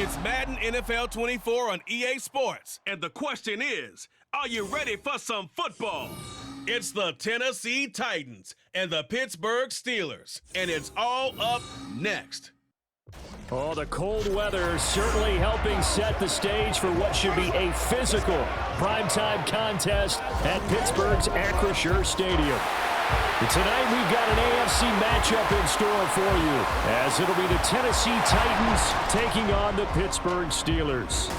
It's Madden NFL 24 on EA Sports. And the question is, are you ready for some football? It's the Tennessee Titans and the Pittsburgh Steelers. And it's all up next. Oh, the cold weather certainly helping set the stage for what should be a physical primetime contest at Pittsburgh's Acrisure Stadium. And tonight we've got an AFC matchup in store for you, as it'll be the Tennessee Titans taking on the Pittsburgh Steelers.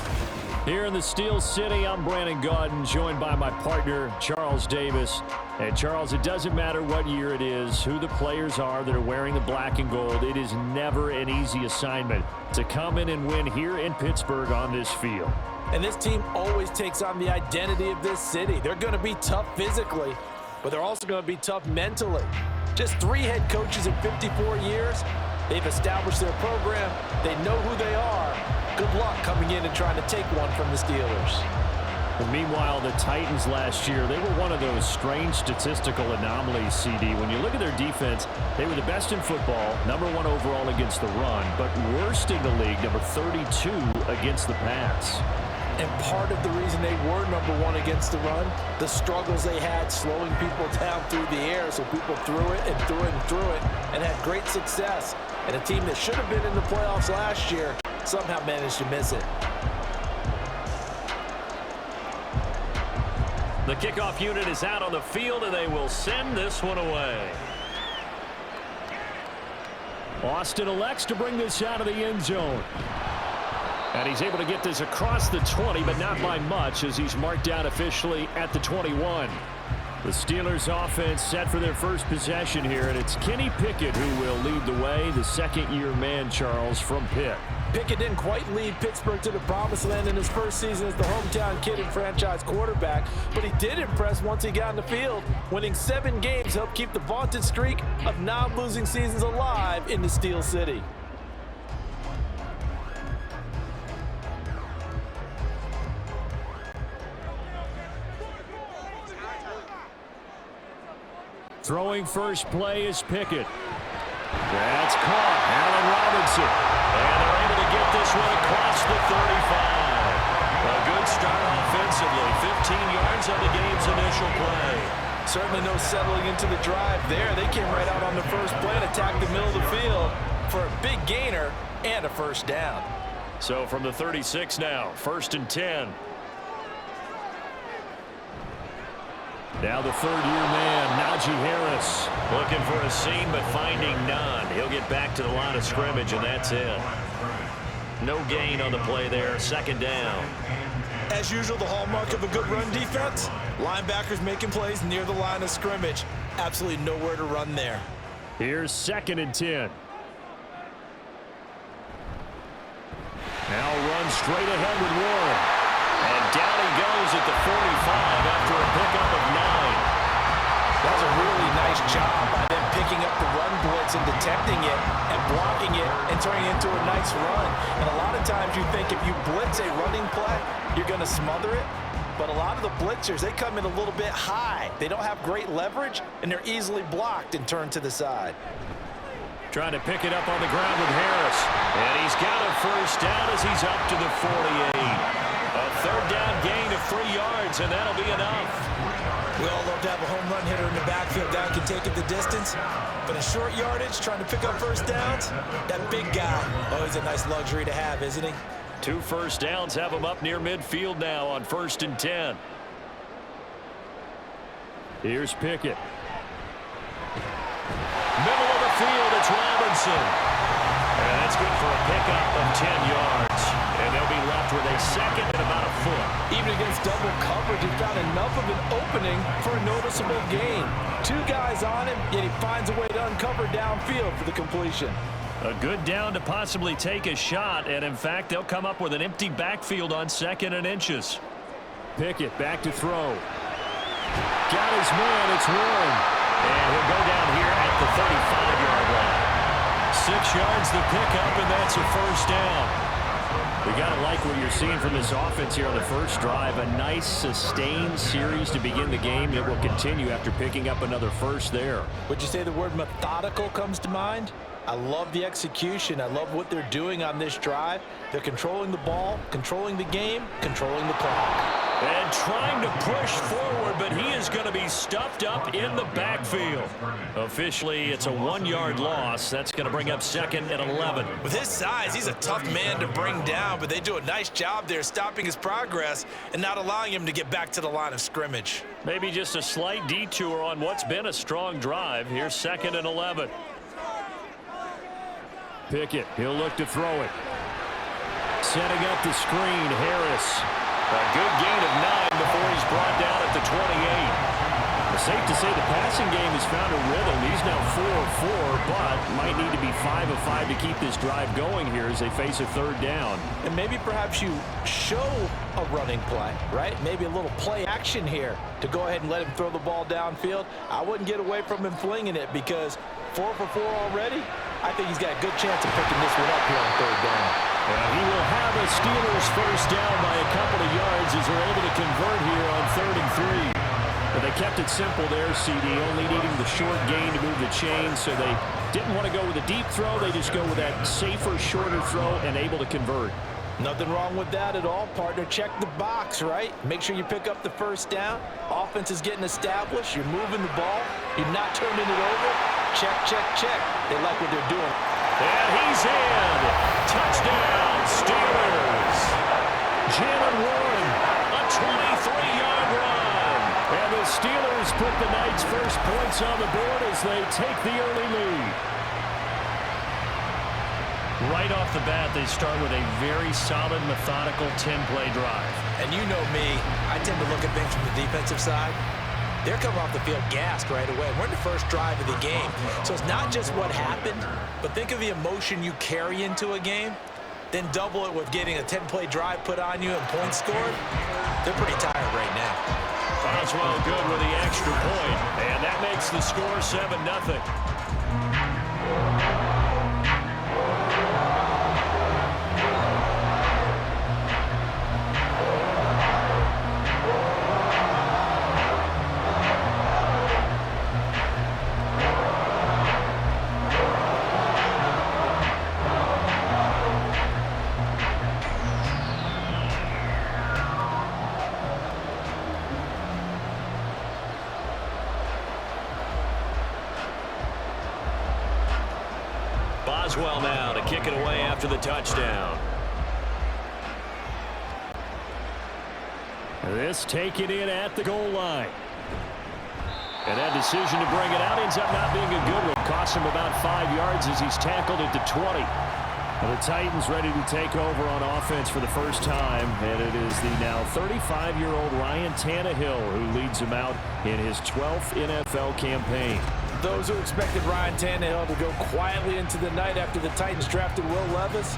Here in the Steel City, I'm Brandon Gaudin, joined by my partner, Charles Davis. And Charles, it doesn't matter what year it is, who the players are that are wearing the black and gold. It is never an easy assignment to come in and win here in Pittsburgh on this field. And this team always takes on the identity of this city. They're going to be tough physically, but they're also going to be tough mentally. Just 3 head coaches in 54 years. They've established their program. They know who they are. Good luck coming in and trying to take one from the Steelers. And meanwhile, the Titans last year, they were one of those strange statistical anomalies, CD. When you look at their defense, they were the best in football, #1 overall against the run, but worst in the league, number 32 against the pass. And part of the reason they were #1 against the run, the struggles they had slowing people down through the air, so people threw it and threw it and threw it and had great success. And a team that should have been in the playoffs last year somehow managed to miss it. The kickoff unit is out on the field, and they will send this one away. Austin elects to bring this out of the end zone. And he's able to get this across the 20, but not by much, as he's marked down officially at the 21. The Steelers offense set for their first possession here, and it's Kenny Pickett who will lead the way, the second-year man, Charles, from Pitt. Pickett didn't quite lead Pittsburgh to the promised land in his first season as the hometown kid and franchise quarterback, but he did impress once he got in the field. Winning 7 games helped keep the vaunted streak of non-losing seasons alive in the Steel City. Throwing first play is Pickett. That's caught. Allen Robinson. And they're able to get this one across the 35. A good start offensively. 15 yards on the game's initial play. Certainly no settling into the drive there. They came right out on the first play and attacked the middle of the field for a big gainer and a first down. So from the 36 now, 1st and 10. Now the third-year man, Najee Harris. Looking for a seam, but finding none. He'll get back to the line of scrimmage, and that's it. No gain on the play there. 2nd down. As usual, the hallmark of a good run defense, linebackers making plays near the line of scrimmage. Absolutely nowhere to run there. Here's 2nd and 10. Now run straight ahead with Warren. And down he goes at the 45 after a pickup of 9. That was a really nice job by them picking up the run blitz and detecting it and blocking it and turning it into a nice run. And a lot of times you think if you blitz a running play, you're going to smother it. But a lot of the blitzers, they come in a little bit high. They don't have great leverage, and they're easily blocked and turned to the side. Trying to pick it up on the ground with Harris. And he's got a first down as he's up to the 48. A 3rd down gain of 3 yards, and that'll be enough. We all love to have a home run hitter in the backfield that can take it the distance. But in short yardage, trying to pick up first downs, that big guy, always a nice luxury to have, isn't he? 2 first downs have him up near midfield now on 1st and 10. Here's Pickett. Middle of the field, it's Robinson. And that's good for a pickup of 10 yards. And they'll be left with a 2nd and about a foot. Even against double coverage, he found enough of an opening for a noticeable gain. 2 guys on him, yet he finds a way to uncover downfield for the completion. A good down to possibly take a shot, and in fact, they'll come up with an empty backfield on 2nd and inches. Pickett back to throw. Got his man, it's Warren. And he'll go down here at the 35-yard line. 6 yards the pickup, and that's a first down. We got to like what you're seeing from this offense here on the first drive. A nice, sustained series to begin the game. It will continue after picking up another first there. Would you say the word methodical comes to mind? I love the execution. I love what they're doing on this drive. They're controlling the ball, controlling the game, controlling the clock. And trying to push forward, but he is going to be stuffed up in the backfield. Officially, it's a 1-yard loss. That's going to bring up 2nd and 11. With his size, he's a tough man to bring down, but they do a nice job there stopping his progress and not allowing him to get back to the line of scrimmage. Maybe just a slight detour on what's been a strong drive. Here's 2nd and 11. Pickett, he'll look to throw it. Setting up the screen, Harris. A good gain of 9 before he's brought down at the 28. It's safe to say the passing game has found a rhythm. He's now 4 of 4, but might need to be 5 of 5 to keep this drive going here as they face a 3rd down. And maybe perhaps you show a running play, right? Maybe a little play action here to go ahead and let him throw the ball downfield. I wouldn't get away from him flinging it because 4 for 4 already. I think he's got a good chance of picking this one up here on 3rd down. And he will have a Steelers first down by a couple of yards as they're able to convert here on 3rd and 3. But they kept it simple there, CD, only needing the short gain to move the chain, so they didn't want to go with a deep throw. They just go with that safer, shorter throw and able to convert. Nothing wrong with that at all, partner. Check the box, right? Make sure you pick up the first down. Offense is getting established. You're moving the ball. You're not turning it over. Check, check, check. They like what they're doing. And he's in. Touchdown, Steelers. Jalen Warren, a 23-yard run. And the Steelers put the night's first points on the board as they take the early lead. Right off the bat, they start with a very solid, methodical 10-play drive. And you know me, I tend to look at things from the defensive side. They're coming off the field gassed right away. We're in the first drive of the game. So it's not just what happened, but think of the emotion you carry into a game, then double it with getting a 10-play drive put on you and points scored. They're pretty tired right now. Boswell good with the extra point, and that makes the score 7-0. Boswell now to kick it away after the touchdown. This taken in at the goal line. And that decision to bring it out ends up not being a good one. Costs him about 5 yards as he's tackled at the 20. Well, the Titans ready to take over on offense for the first time, and it is the now 35-year-old Ryan Tannehill who leads him out in his 12th NFL campaign. Those who expected Ryan Tannehill to go quietly into the night after the Titans drafted Will Levis,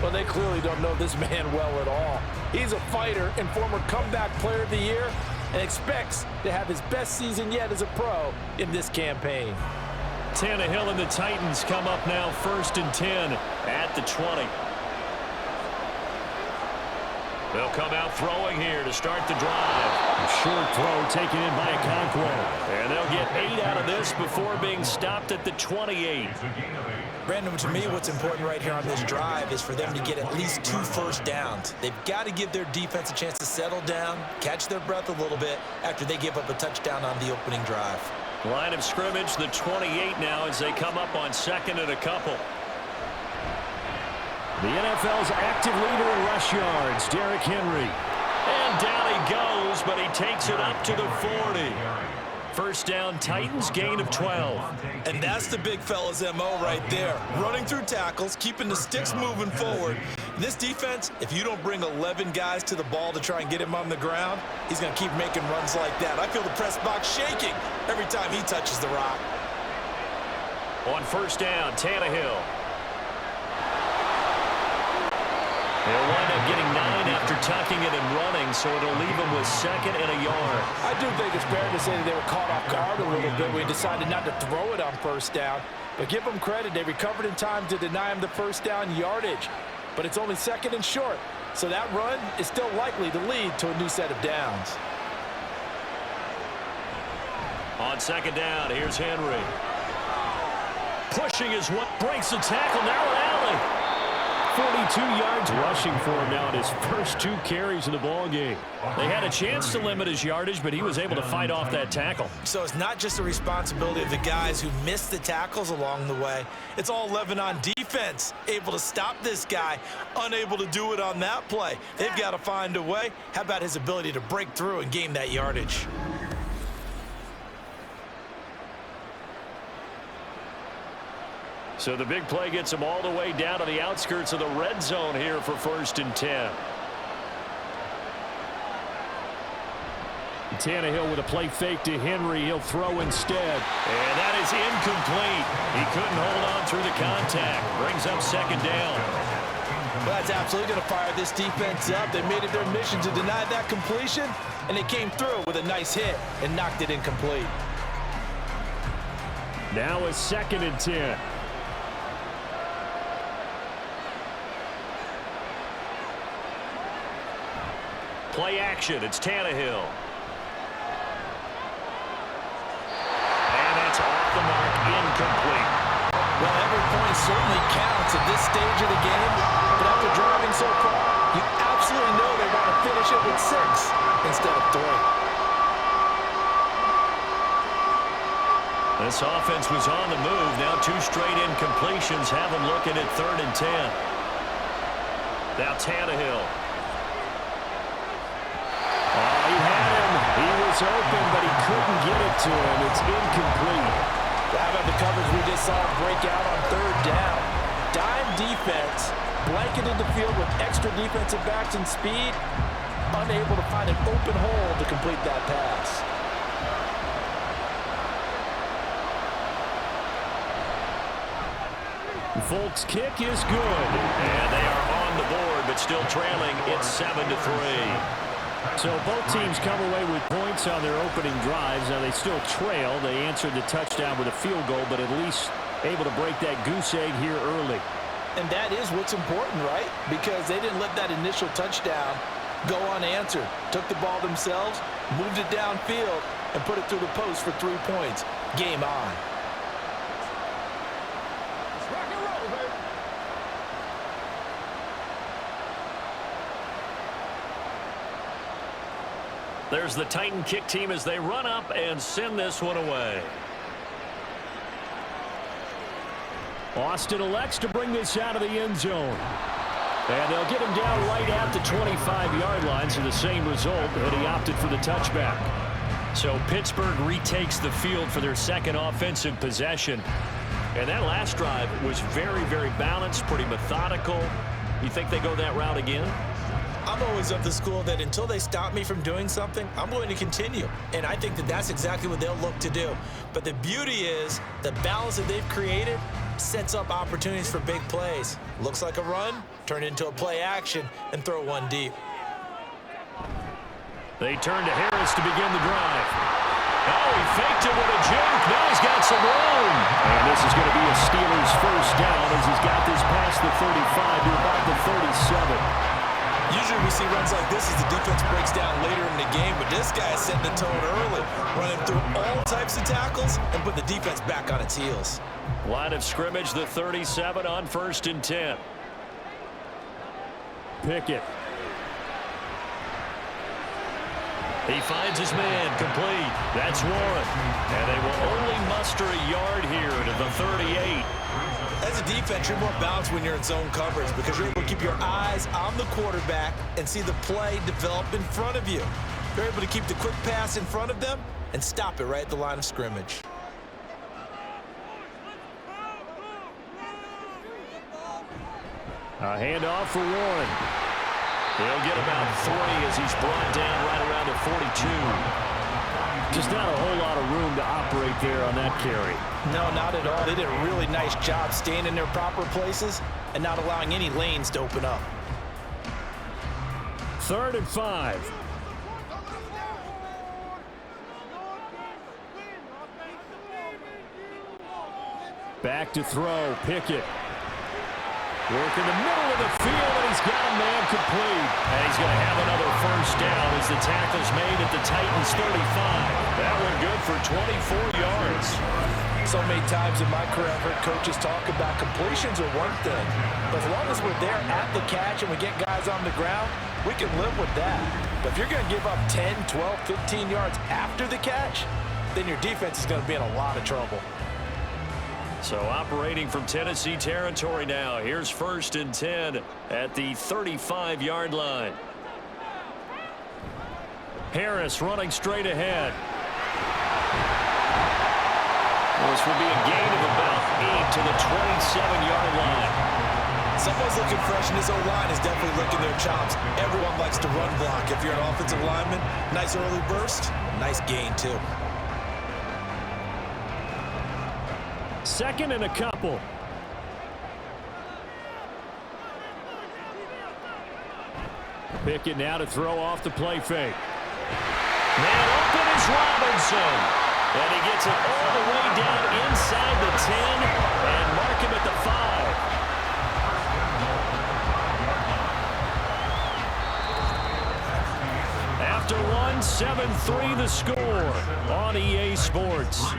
well, they clearly don't know this man well at all. He's a fighter and former comeback player of the year and expects to have his best season yet as a pro in this campaign. Tannehill and the Titans come up now 1st and 10 at the 20. They'll come out throwing here to start the drive. A short throw taken in by Okonkwo. And they'll get 8 out of this before being stopped at the 28. Brandon, to me, what's important right here on this drive is for them to get at least 2 first downs. They've got to give their defense a chance to settle down, catch their breath a little bit after they give up a touchdown on the opening drive. Line of scrimmage, the 28 now as they come up on 2nd and a couple. The NFL's active leader in rush yards, Derrick Henry. And down he goes, but he takes it up to the 40. First down, Titans, gain of 12. And that's the big fella's MO right there. Running through tackles, keeping the sticks moving forward. This defense, if you don't bring 11 guys to the ball to try and get him on the ground, he's going to keep making runs like that. I feel the press box shaking every time he touches the rock. On first down, Tannehill. They'll wind up getting 9 after tucking it and running, so it'll leave them with 2nd and a yard. I do think it's fair to say that they were caught off guard a little bit when we decided not to throw it on first down. But give them credit. They recovered in time to deny him the first down yardage. but it's only 2nd and short. So that run is still likely to lead to a new set of downs. On 2nd down, here's Henry. Pushing is what breaks the tackle. Now an alley. 42 yards rushing for him now in his first 2 carries of the ball game. They had a chance to limit his yardage, but he was able to fight off that tackle. So it's not just the responsibility of the guys who missed the tackles along the way. It's all Levin on defense, able to stop this guy, unable to do it on that play. They've got to find a way. How about his ability to break through and gain that yardage? So the big play gets him all the way down to the outskirts of the red zone here for 1st and 10. Tannehill with a play fake to Henry. He'll throw instead. And that is incomplete. He couldn't hold on through the contact. Brings up 2nd down. Well, that's absolutely going to fire this defense up. They made it their mission to deny that completion, and they came through with a nice hit and knocked it incomplete. Now a 2nd and 10. Play action. It's Tannehill. And that's off the mark. Incomplete. Well, every point certainly counts at this stage of the game. But after driving so far, you absolutely know they want to finish it with 6 instead of 3. This offense was on the move. Now 2 straight incompletions have them looking at 3rd and 10. Now Tannehill. He had him. He was open, but he couldn't get it to him. It's incomplete. How about the coverage we just saw break out on 3rd down? Dime defense, blanketed the field with extra defensive backs and speed, unable to find an open hole to complete that pass. Folks' kick is good. And they are on the board, but still trailing. It's 7-3. So both teams come away with points on their opening drives. Now they still trail. They answered the touchdown with a field goal, but at least able to break that goose egg here early. And that is what's important, right? Because they didn't let that initial touchdown go unanswered. Took the ball themselves, moved it downfield, and put it through the post for 3 points. Game on. There's the Titan kick team as they run up and send this one away. Austin elects to bring this out of the end zone. And they'll get him down right at the 25-yard line, so the same result, but he opted for the touchback. So Pittsburgh retakes the field for their 2nd offensive possession. And that last drive was very, very balanced, pretty methodical. You think they go that route again? I'm always of the school that until they stop me from doing something, I'm going to continue. And I think that that's exactly what they'll look to do. But the beauty is the balance that they've created sets up opportunities for big plays. Looks like a run, turn into a play action, and throw one deep. They turn to Harris to begin the drive. Oh, he faked it with a juke. Now he's got some room. And this is going to be a Steelers 1st down as he's got this past the 35 to about the 37. Usually we see runs like this as the defense breaks down later in the game, but this guy is setting the tone early, running through all types of tackles and put the defense back on its heels. Line of scrimmage, the 37 on 1st and 10. Pickett. He finds his man, complete. That's Warren. And they will only muster a yard here to the 38. As a defense, you're more balanced when you're in zone coverage because you're able to keep your eyes on the quarterback and see the play develop in front of you. You're able to keep the quick pass in front of them and stop it right at the line of scrimmage. A handoff for Warren. He'll get about 3 as he's brought down right around the 42. Just not a whole lot of room to operate there on that carry. No, not at all. They did a really nice job staying in their proper places and not allowing any lanes to open up. 3rd and 5. Back to throw, Pickett. Working the middle of the field, and he's got a man complete. And he's going to have another first down as the tackle's made at the Titans' 35. That one good for 24 yards. So many times in my career, I've heard coaches talk about completions are one thing. But as long as we're there at the catch and we get guys on the ground, we can live with that. But if you're going to give up 10, 12, 15 yards after the catch, then your defense is going to be in a lot of trouble. So operating from Tennessee territory now. Here's 1st and 10 at the 35-yard line. Harris running straight ahead. This will be a gain of about 8 to the 27-yard line. Someone's looking fresh, and his O-line is definitely licking their chops. Everyone likes to run block. If you're an offensive lineman, nice early burst, nice gain too. 2nd and a couple. Pickett now to throw off the play fake. Man open is Robinson. And he gets it all the way down inside the 10 and mark him at the 5. After one, 7-3 the score on EA Sports.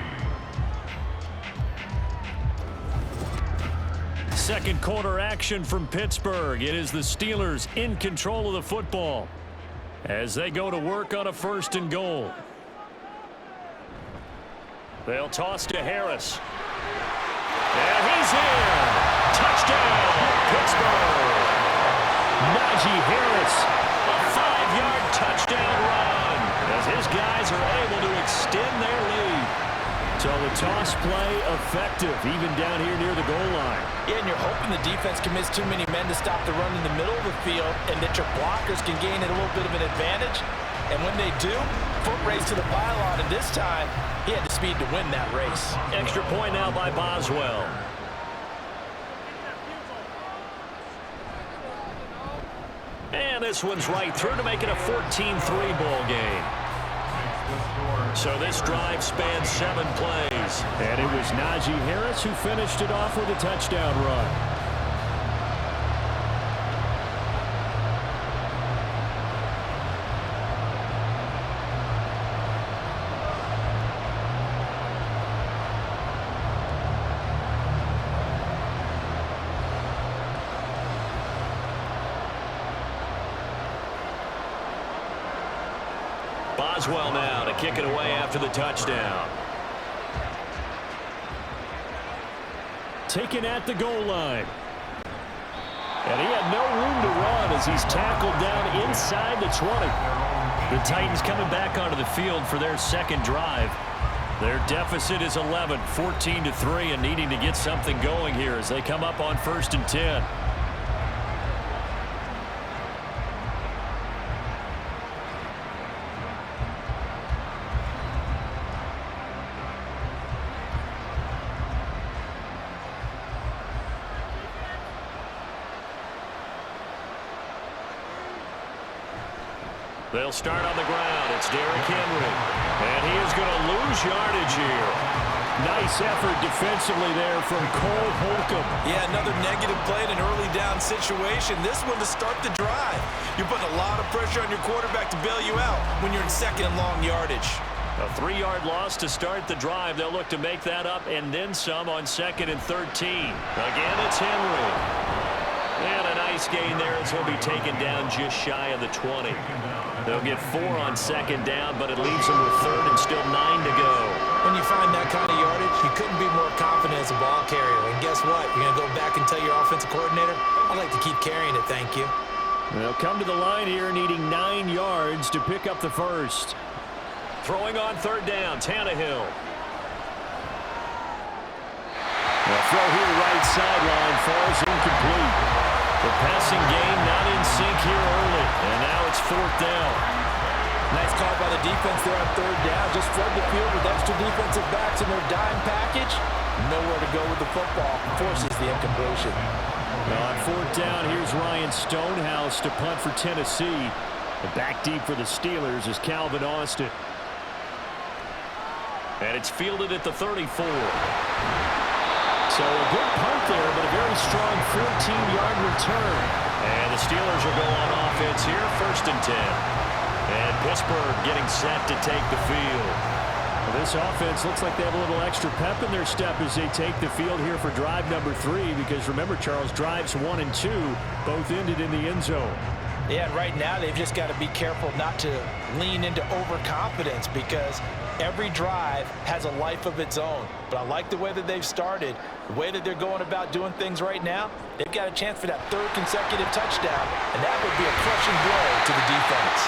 Second quarter action from Pittsburgh. It is the Steelers in control of the football as they go to work on a 1st and goal. They'll toss to Harris. And he's in. Touchdown, Pittsburgh. Najee Harris, a 5-yard touchdown run as his guys are able to extend their lead. So the toss play effective, even down here near the goal line. Yeah, and you're hoping the defense commits too many men to stop the run in the middle of the field and that your blockers can gain a little bit of an advantage. And when they do, foot race to the pylon, and this time, he had the speed to win that race. Extra point now by Boswell. And this one's right through to make it a 14-3 ball game. So this drive spans 7 plays. And it was Najee Harris who finished it off with a touchdown run. Boswell now to kick it away after the touchdown. Taken at the goal line. And he had no room to run as he's tackled down inside the 20. The Titans coming back onto the field for their second drive. Their deficit is 11, 14-3, and needing to get something going here as they come up on 1st and 10. They'll start on the ground. It's Derrick Henry. And he is going to lose yardage here. Nice effort defensively there from Cole Holcomb. Yeah, another negative play in an early down situation. This one to start the drive. You're putting a lot of pressure on your quarterback to bail you out when you're in 2nd and long yardage. A 3-yard loss to start the drive. They'll look to make that up and then some on 2nd and 13. Again, it's Henry. And a nice gain there as he'll be taken down just shy of the 20. They'll get 4 on 2nd down, but it leaves them with 3rd and still 9 to go. When you find that kind of yardage, you couldn't be more confident as a ball carrier. And guess what? You're going to go back and tell your offensive coordinator, I'd like to keep carrying it, thank you. They'll come to the line here needing 9 yards to pick up the first. Throwing on 3rd down, Tannehill. The throw here right sideline falls incomplete. The passing game not in sync here early, and now it's 4th down. Nice call by the defense there on 3rd down. Just flood the field with extra defensive backs in their dime package. Nowhere to go with the football. Forces the incompletion. Now on 4th down, here's Ryan Stonehouse to punt for Tennessee. The back deep for the Steelers is Calvin Austin. And it's fielded at the 34. So a good punt there, but a very strong 14-yard return. And the Steelers will go on offense here, 1st and 10. And Pittsburgh getting set to take the field. Well, this offense looks like they have a little extra pep in their step as they take the field here for drive number 3. Because remember, Charles, drives 1 and 2 both ended in the end zone. Yeah, and right now they've just got to be careful not to lean into overconfidence because every drive has a life of its own. But I like the way that they've started, the way that they're going about doing things right now. They've got a chance for that 3rd consecutive touchdown, and that would be a crushing blow to the defense.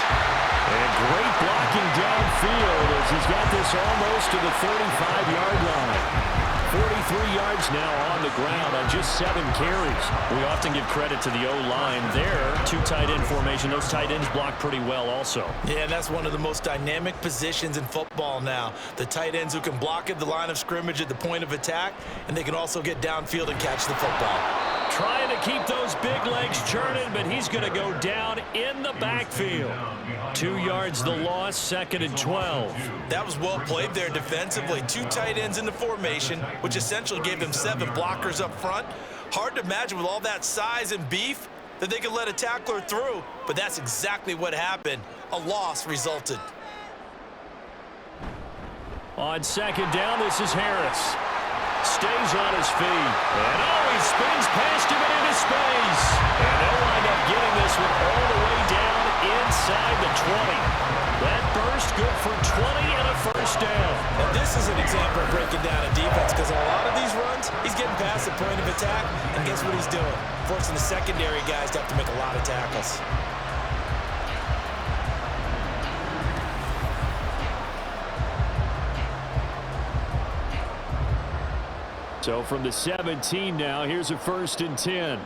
And great blocking downfield as he's got this almost to the 35-yard line. 43 yards now on the ground on just 7 carries. We often give credit to the O-line there. 2 tight end formation. Those tight ends block pretty well also. Yeah, that's one of the most dynamic positions in football now. The tight ends who can block at the line of scrimmage at the point of attack, and they can also get downfield and catch the football. Trying to keep those big legs churning, but he's going to go down in the backfield. 2 yards the loss, 2nd and 12. That was well played there defensively. 2 tight ends in the formation, which essentially gave them 7 blockers up front. Hard to imagine with all that size and beef that they could let a tackler through, but that's exactly what happened. A loss resulted. On 2nd down, this is Harris. Stays on his feet. And he spins past him and into space. And they'll wind up getting this one all the way down inside the 20. That burst good for 20 and a 1st down. And this is an example of breaking down a defense because a lot of these runs, he's getting past the point of attack, and guess what he's doing? Forcing the secondary guys to have to make a lot of tackles. So from the 17 now, here's a 1st and 10.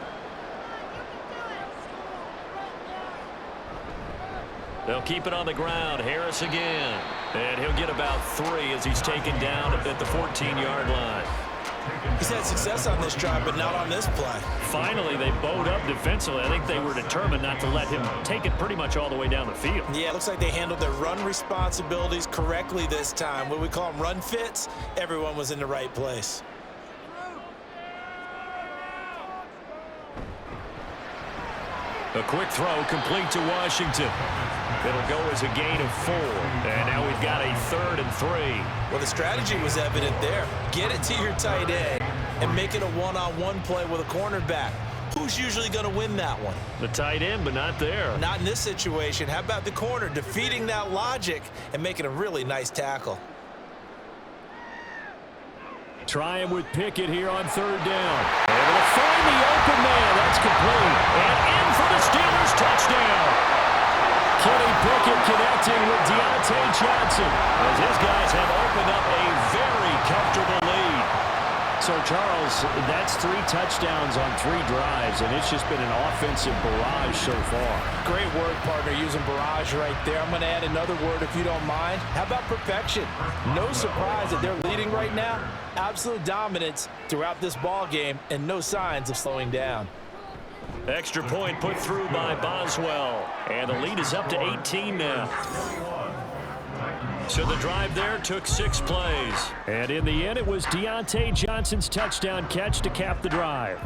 They'll keep it on the ground. Harris again. And he'll get about 3 as he's taken down at the 14-yard line. He's had success on this drive, but not on this play. Finally, they bowed up defensively. I think they were determined not to let him take it pretty much all the way down the field. Yeah, it looks like they handled their run responsibilities correctly this time. What we call them run fits, everyone was in the right place. A quick throw complete to Washington. It'll go as a gain of 4. And now we've got a 3rd and 3. Well, the strategy was evident there. Get it to your tight end and make it a one-on-one play with a cornerback. Who's usually going to win that one? The tight end, but not there. Not in this situation. How about the corner defeating that logic and making a really nice tackle? Try him with Pickett here on 3rd down. Able to find the open man. That's complete. And in for the Steelers touchdown. Kenny Pickett connecting with Deontay Johnson as his guys have opened up a very comfortable lead. So, Charles, that's 3 touchdowns on 3 drives, and it's just been an offensive barrage so far. Great word, partner, using barrage right there. I'm going to add another word if you don't mind. How about perfection? No surprise that they're leading right now. Absolute dominance throughout this ball game and no signs of slowing down. Extra point put through by Boswell, and the lead is up to 18 now. So the drive there took 6 plays. And in the end, it was Deontay Johnson's touchdown catch to cap the drive.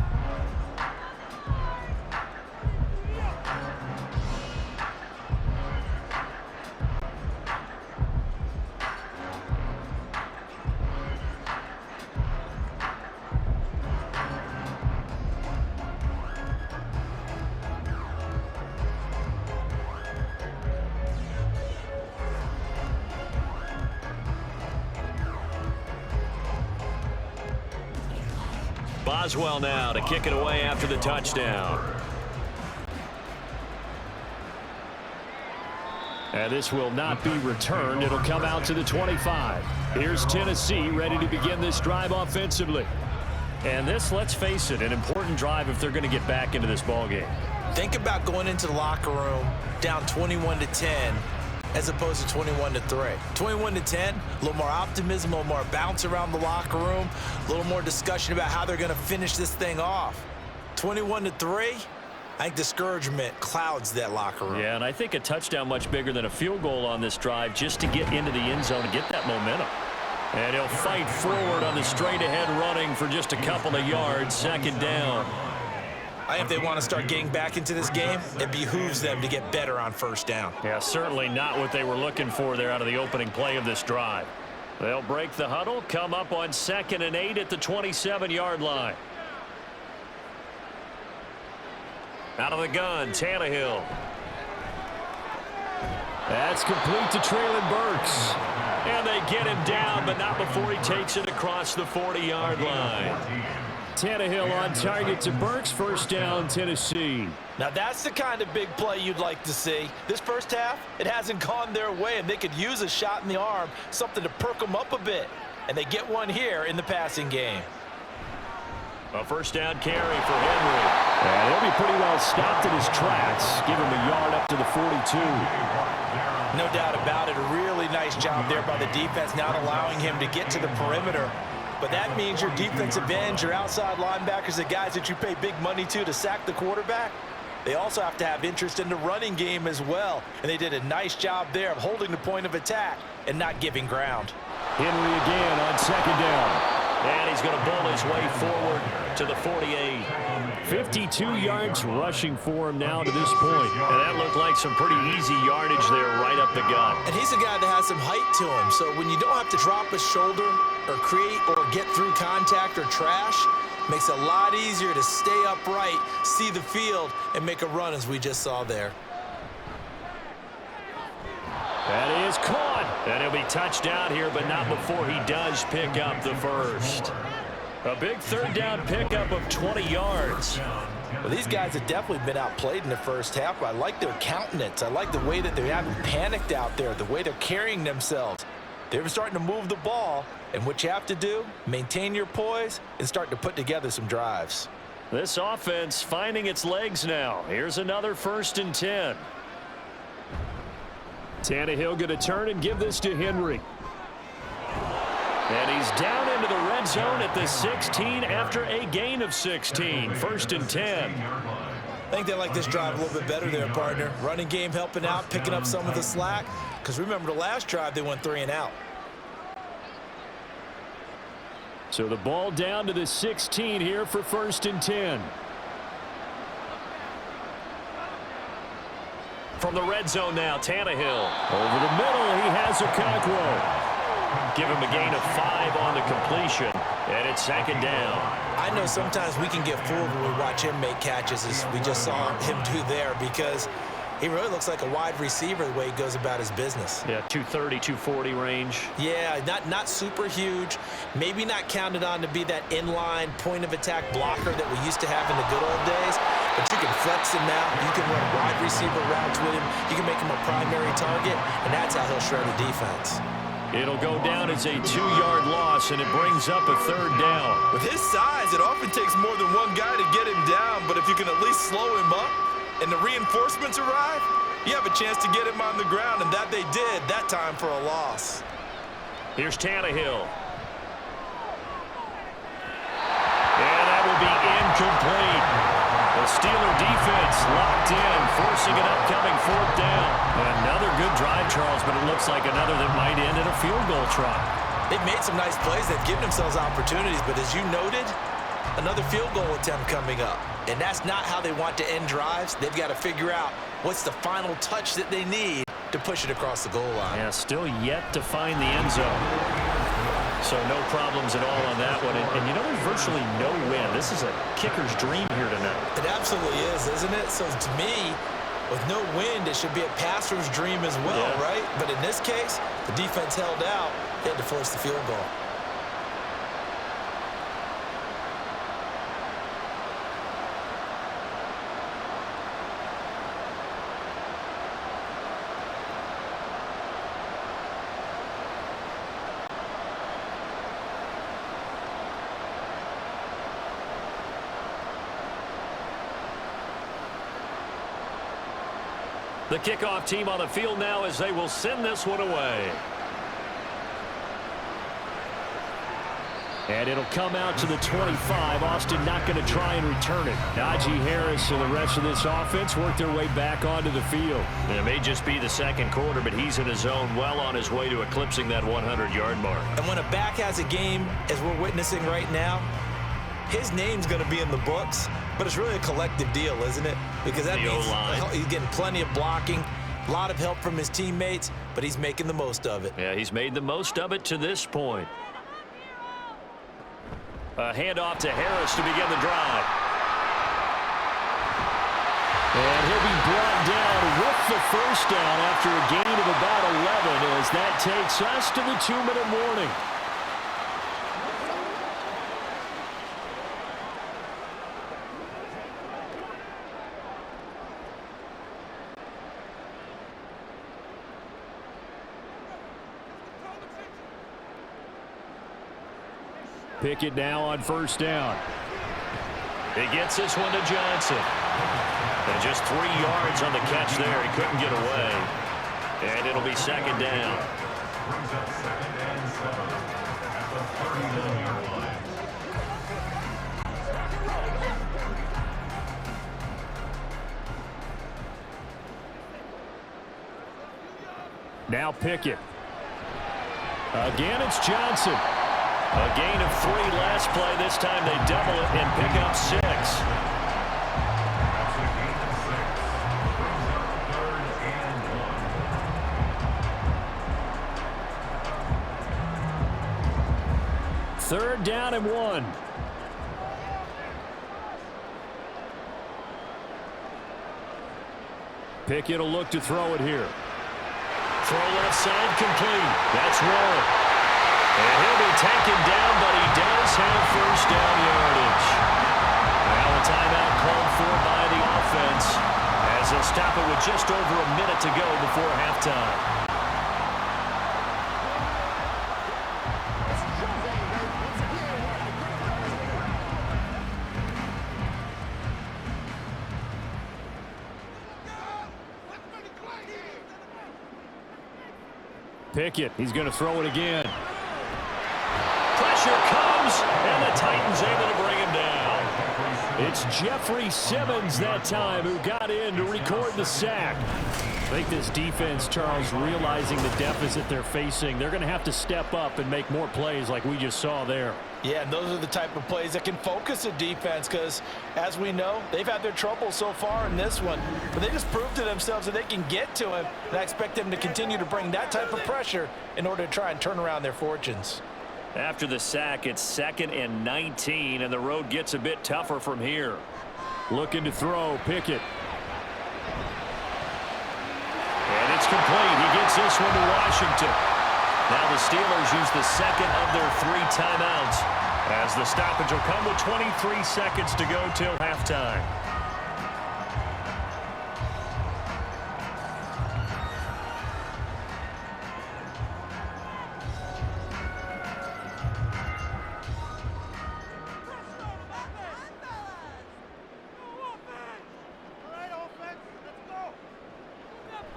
Boswell now to kick it away after the touchdown. And this will not be returned. It'll come out to the 25. Here's Tennessee ready to begin this drive offensively. And this, let's face it, an important drive if they're going to get back into this ballgame. Think about going into the locker room down 21-10 as opposed to 21-3. 21-10, a little more optimism, a little more bounce around the locker room, a little more discussion about how they're going to finish this thing off. 21-3, I think discouragement clouds that locker room. Yeah, and I think a touchdown much bigger than a field goal on this drive just to get into the end zone and get that momentum. And he'll fight forward on the straight-ahead running for just a couple of yards. Second down. I think if they want to start getting back into this game, it behooves them to get better on first down. Yeah, certainly not what they were looking for there out of the opening play of this drive. They'll break the huddle, come up on 2nd and 8 at the 27-yard line. Out of the gun, Tannehill. That's complete to Traylon Burks. And they get him down, but not before he takes it across the 40-yard line. Tannehill on target to Burks. First down, Tennessee. Now that's the kind of big play you'd like to see. This first half, it hasn't gone their way, and they could use a shot in the arm, something to perk them up a bit. And they get one here in the passing game. A first down carry for Henry. And he'll be pretty well stopped in his tracks. Give him a yard up to the 42. No doubt about it. A really nice job there by the defense, not allowing him to get to the perimeter. But that means your defensive ends, your outside linebackers, the guys that you pay big money to sack the quarterback, they also have to have interest in the running game as well. And they did a nice job there of holding the point of attack and not giving ground. Henry again on second down. And he's going to bull his way forward to the 48. 52 yards rushing for him now to this point. And that looked like some pretty easy yardage there right up the gut. And he's a guy that has some height to him. So when you don't have to drop a shoulder or create or get through contact or trash, makes it a lot easier to stay upright, see the field, and make a run as we just saw there. That is caught. And he'll be touched down here, but not before he does pick up the first. A big third down pickup of 20 yards. Well, these guys have definitely been outplayed in the first half. I like their countenance. I like the way that they haven't panicked out there, the way they're carrying themselves. They're starting to move the ball, and what you have to do, maintain your poise and start to put together some drives. This offense finding its legs now. Here's another 1st and 10. Tannehill going to turn and give this to Henry. And he's down into the red zone at the 16 after a gain of 16. 1st and 10. I think they like this drive a little bit better there, partner. Running game helping out, picking up some of the slack. Because remember the last drive, they went 3 and out. So the ball down to the 16 here for 1st and 10. From the red zone now, Tannehill. Over the middle, he has Okonkwo. Give him a gain of 5 on the completion, and it's 2nd down. I know sometimes we can get fooled when we watch him make catches, as we just saw him do there, because he really looks like a wide receiver the way he goes about his business. Yeah, 230, 240 range. Yeah, not super huge. Maybe not counted on to be that inline point-of-attack blocker that we used to have in the good old days. But you can flex him out. You can run wide receiver routes with him. You can make him a primary target, and that's how he'll shred the defense. It'll go down as a 2-yard loss, and it brings up a 3rd down. With his size, it often takes more than one guy to get him down, but if you can at least slow him up and the reinforcements arrive, you have a chance to get him on the ground, and that they did that time for a loss. Here's Tannehill. And that will be incomplete. The Steeler defense locked in, forcing an upcoming 4th down. Another good drive, Charles, but it looks like another that might end in a field goal try. They've made some nice plays. They've given themselves opportunities, but as you noted, another field goal attempt coming up. And that's not how they want to end drives. They've got to figure out what's the final touch that they need to push it across the goal line. Yeah, still yet to find the end zone. So no problems at all on that one. And you know, there's virtually no win. This is a kicker's dream here tonight. It absolutely is, isn't it? So to me, with no wind, it should be a passer's dream as well, right? But in this case, the defense held out. They had to force the field goal. The kickoff team on the field now as they will send this one away. And it'll come out to the 25. Austin not going to try and return it. Najee Harris and the rest of this offense work their way back onto the field. And it may just be the second quarter, but he's in his zone, well on his way to eclipsing that 100-yard mark. And when a back has a game, as we're witnessing right now, his name's going to be in the books, but it's really a collective deal, isn't it? Because that means he's getting plenty of blocking, a lot of help from his teammates, but he's making the most of it. Yeah, he's made the most of it to this point. A handoff to Harris to begin the drive. And he'll be brought down with the first down after a gain of about 11 as that takes us to the 2-minute warning. Pickett now on first down. He gets this one to Johnson. And just 3 yards on the catch there. He couldn't get away. And it'll be second down. Now Pickett. Again, it's Johnson. A gain of 3 last play. This time they double it and pick up 6. Third down and 1. Pickett will look to throw it here. Throw left side complete. That's one. And he'll be taken down, but he does have first down yardage. Now a timeout called for by the offense as they'll stop it with just over a minute to go before halftime. Pickett, he's going to throw it again. Pressure comes, and the Titans able to bring him down. It's Jeffrey Simmons that time who got in to record the sack. I think this defense, Charles, realizing the deficit they're facing, they're going to have to step up and make more plays like we just saw there. Yeah, and those are the type of plays that can focus a defense because, as we know, they've had their trouble so far in this one. But they just proved to themselves that they can get to him, and I expect them to continue to bring that type of pressure in order to try and turn around their fortunes. After the sack, it's 2nd and 19, and the road gets a bit tougher from here. Looking to throw, Pickett. And it's complete. He gets this one to Washington. Now the Steelers use the second of their 3 timeouts as the stoppage will come with 23 seconds to go till halftime.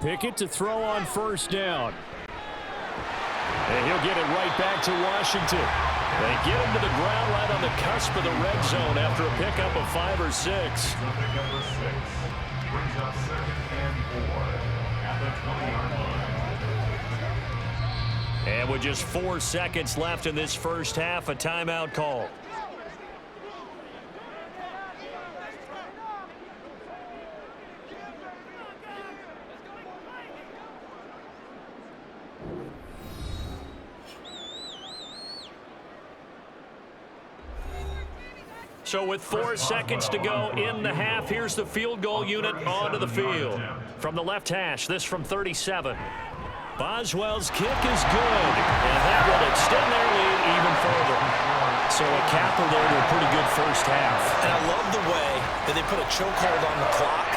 Pickett to throw on first down. And he'll get it right back to Washington. They get him to the ground right on the cusp of the red zone after a pickup of 5 or 6. Pickup of 6 brings up 2nd and 4 at the 20-yard line. And with just 4 seconds left in this first half, a timeout call. So with 4 seconds to go in the half, here's the field goal unit onto the field. From the left hash, this from 37. Boswell's kick is good, and that will extend their lead even further. So a capper there to a pretty good first half. And I love the way that they put a chokehold on the clock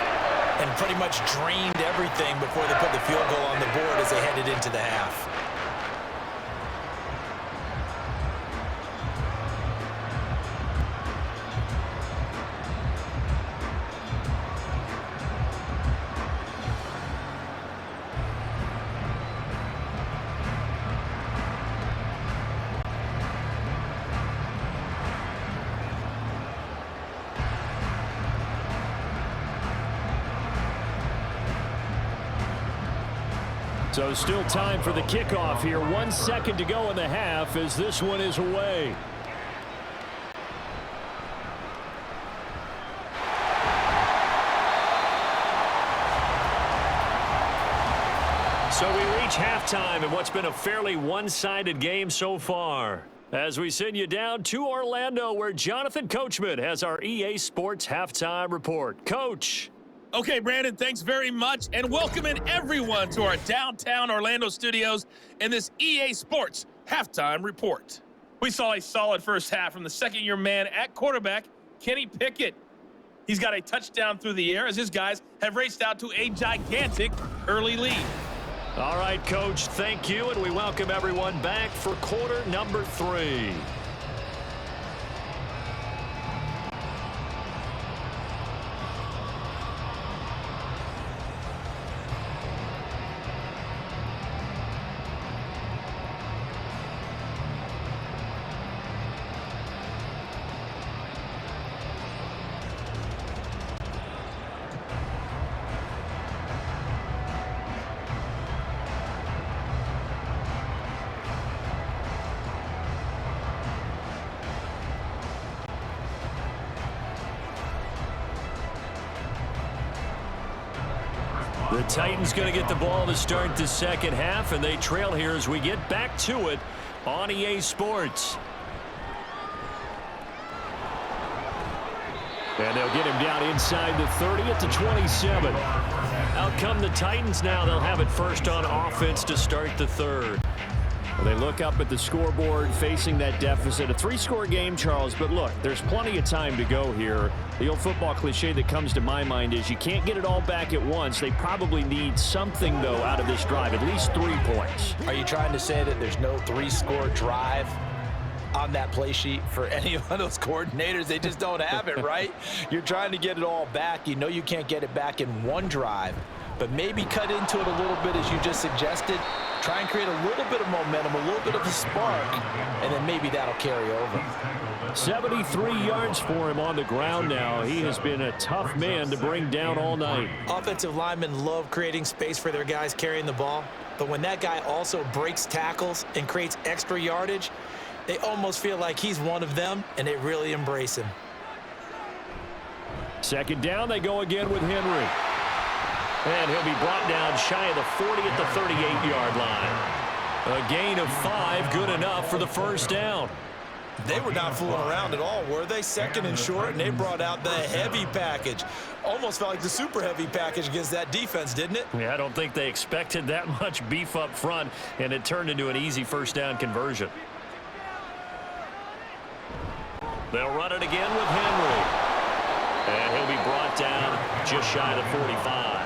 and pretty much drained everything before they put the field goal on the board as they headed into the half. So still time for the kickoff here. 1 second to go in the half as this one is away. So we reach halftime in what's been a fairly one-sided game so far. As we send you down to Orlando, where Jonathan Coachman has our EA Sports Halftime Report. Coach. Okay, Brandon, thanks very much, and welcoming everyone to our downtown Orlando studios in this EA Sports Halftime Report. We saw a solid first half from the second-year man at quarterback, Kenny Pickett. He's got a touchdown through the air as his guys have raced out to a gigantic early lead. All right, Coach, thank you, and we welcome everyone back for quarter number 3. The Titans going to get the ball to start the second half, and they trail here as we get back to it on EA Sports. And they'll get him down inside the 30 at the 27. Out come the Titans now. They'll have it first on offense to start the third. Well, they look up at the scoreboard facing that deficit. A 3-score game, Charles, but look, there's plenty of time to go here. The old football cliche that comes to my mind is you can't get it all back at once. They probably need something, though, out of this drive, at least 3 points. Are you trying to say that there's no 3-score drive on that play sheet for any of those coordinators? They just don't have it, right? You're trying to get it all back. You know you can't get it back in one drive, but maybe cut into it a little bit as you just suggested. Try and create a little bit of momentum, a little bit of a spark, and then maybe that'll carry over. 73 yards for him on the ground now. He has been a tough man to bring down all night. Offensive linemen love creating space for their guys carrying the ball, but when that guy also breaks tackles and creates extra yardage, they almost feel like he's one of them, and they really embrace him. Second down, they go again with Henry. And he'll be brought down shy of the 40 at the 38-yard line. A gain of 5, good enough for the first down. They were not fooling around at all, were they? Second and short, and they brought out the heavy package. Almost felt like the super heavy package against that defense, didn't it? Yeah, I don't think they expected that much beef up front, and it turned into an easy first down conversion. They'll run it again with Henry. And he'll be brought down just shy of the 45.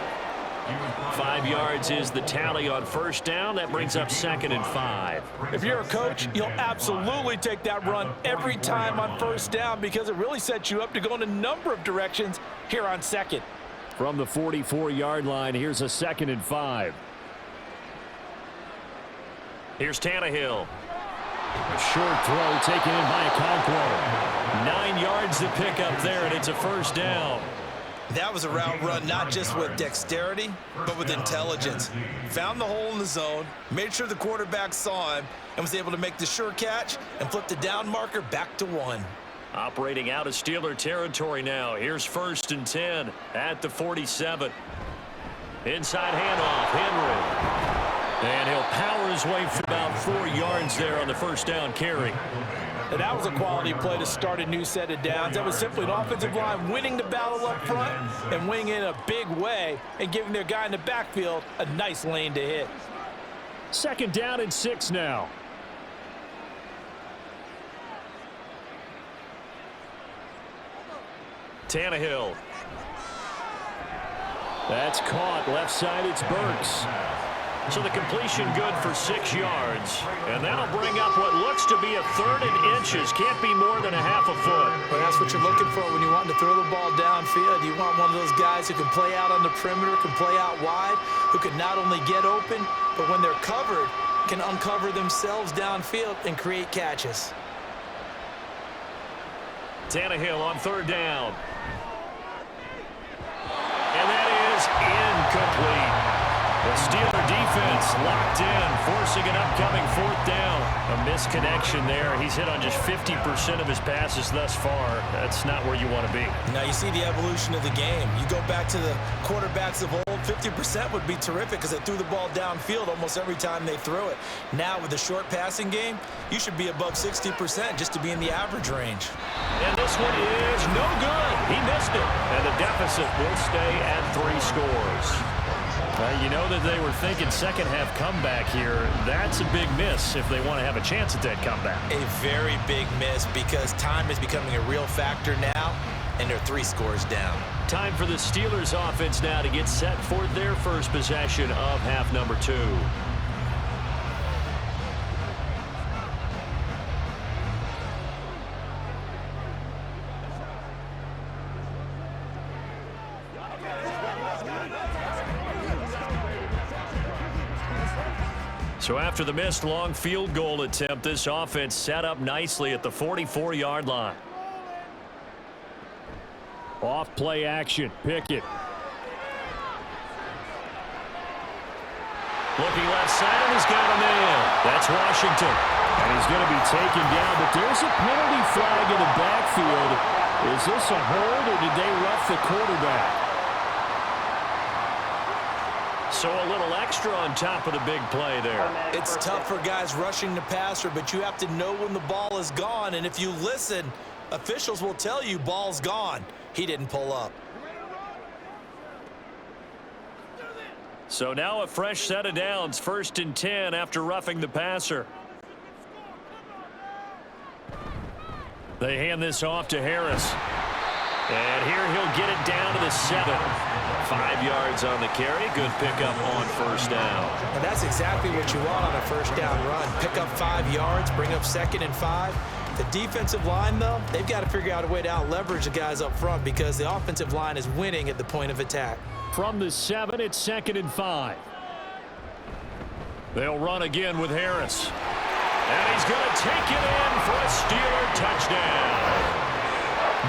5 yards is the tally on first down. That brings up 2nd and 5. If you're a coach, you'll absolutely take that run every time on first down because it really sets you up to go in a number of directions here on second. From the 44-yard line, here's a 2nd and 5. Here's Tannehill. A short throw taken in by Okonkwo. 9 yards to pick up there, and it's a first down. That was a route run not just with dexterity, but with intelligence. Found the hole in the zone, made sure the quarterback saw him, and was able to make the sure catch and flip the down marker back to 1. Operating out of Steeler territory now. Here's 1st and 10 at the 47. Inside handoff, Henry. And he'll power his way for about 4 yards there on the first down carry. And that was a quality play to start a new set of downs. That was simply an offensive line winning the battle up front and winning in a big way and giving their guy in the backfield a nice lane to hit. 2nd down and 6 now. Tannehill. That's caught. Left side, it's Burks. So the completion good for 6 yards. And that'll bring up what looks to be a 3rd and inches. Can't be more than a half a foot. Well, that's what you're looking for when you want to throw the ball downfield. You want one of those guys who can play out on the perimeter, can play out wide, who can not only get open, but when they're covered, can uncover themselves downfield and create catches. Tannehill on 3rd down. And that is incomplete. The Steeler defense defense locked in, forcing an upcoming 4th down. A misconnection there. He's hit on just 50% of his passes thus far. That's not where you want to be. Now you see the evolution of the game. You go back to the quarterbacks of old, 50% would be terrific because they threw the ball downfield almost every time they threw it. Now with the short passing game, you should be above 60% just to be in the average range. And this one is no good. He missed it. And the deficit will stay at 3 scores. You know that they were thinking second half comeback here. That's a big miss if they want to have a chance at that comeback. A very big miss because time is becoming a real factor now, and they're 3 scores down. Time for the Steelers offense now to get set for their first possession of half number 2. So after the missed long field goal attempt, this offense set up nicely at the 44-yard line. Off play action. Pickett. Looking left side, and he's got a man. That's Washington. And he's going to be taken down, but there's a penalty flag in the backfield. Is this a hold, or did they rough the quarterback? So a little extra on top of the big play there. It's tough for guys rushing the passer, but you have to know when the ball is gone. And if you listen, officials will tell you ball's gone. He didn't pull up. So now a fresh set of downs, 1st and 10 after roughing the passer. They hand this off to Harris. And here he'll get it down to the 7. 5 yards on the carry. Good pickup on 1st down. And that's exactly what you want on a 1st down run. Pick up 5 yards, bring up 2nd and 5. The defensive line, though, they've got to figure out a way to out-leverage the guys up front because the offensive line is winning at the point of attack. From the 7, it's 2nd and 5. They'll run again with Harris. And he's going to take it in for a Steeler touchdown.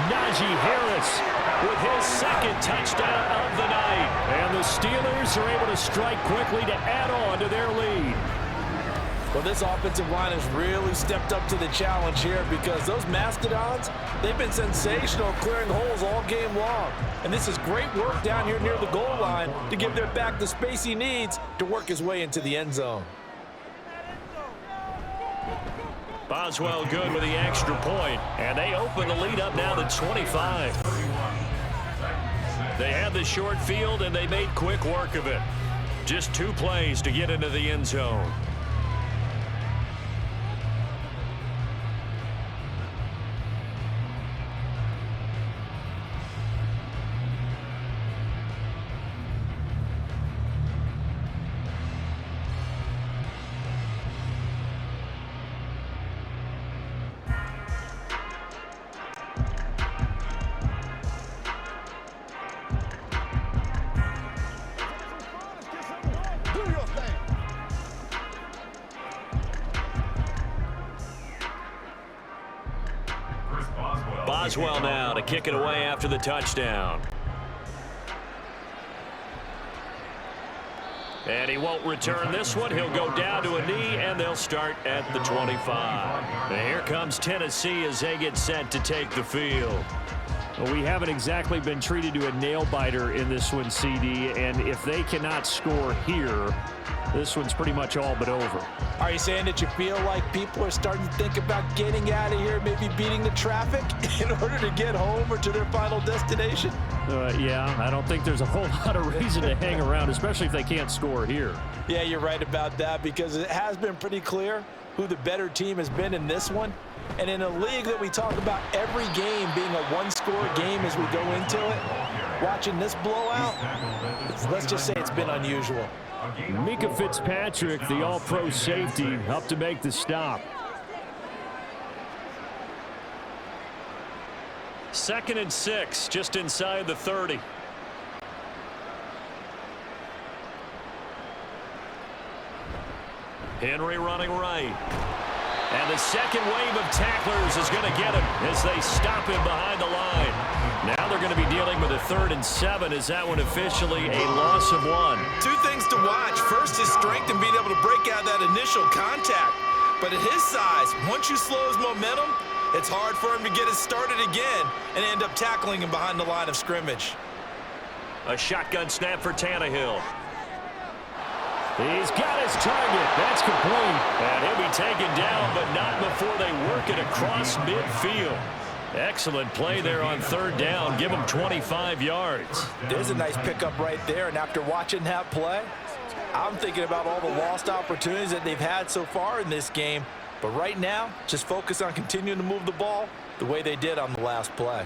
Najee Harris with his 2nd touchdown of the night. And the Steelers are able to strike quickly to add on to their lead. Well, this offensive line has really stepped up to the challenge here because those Mastodons, they've been sensational clearing holes all game long. And this is great work down here near the goal line to give their back the space he needs to work his way into the end zone. Boswell good with the extra point, and they open the lead up now to 25. They had the short field, and they made quick work of it. Just 2 plays to get into the end zone. Boswell now to kick it away after the touchdown. And he won't return this one. He'll go down to a knee, and they'll start at the 25. And here comes Tennessee as they get set to take the field. Well, we haven't exactly been treated to a nail-biter in this one, CD, and if they cannot score here, this one's pretty much all but over. Are you saying that you feel like people are starting to think about getting out of here, maybe beating the traffic in order to get home or to their final destination? Yeah, I don't think there's a whole lot of reason to hang around, especially if they can't score here. Yeah, you're right about that because it has been pretty clear who the better team has been in this one. And in a league that we talk about every game being a one-score game as we go into it, watching this blowout, let's just say it's been unusual. Mika Fitzpatrick, the all-pro safety, up to make the stop. 2nd and 6, just inside the 30. Henry running right. And the second wave of tacklers is going to get him as they stop him behind the line. Now they're going to be dealing with a 3rd and 7. Is that one officially a loss of 1? Two things to watch. First, his strength and being able to break out that initial contact. But at his size, once you slow his momentum, it's hard for him to get it started again and end up tackling him behind the line of scrimmage. A shotgun snap for Tannehill. He's got his target. That's complete. And he'll be taken down, but not before they work it across midfield. Excellent play there on 3rd down. Give him 25 yards. There's a nice pickup right there, and after watching that play, I'm thinking about all the lost opportunities that they've had so far in this game. But right now, just focus on continuing to move the ball the way they did on the last play.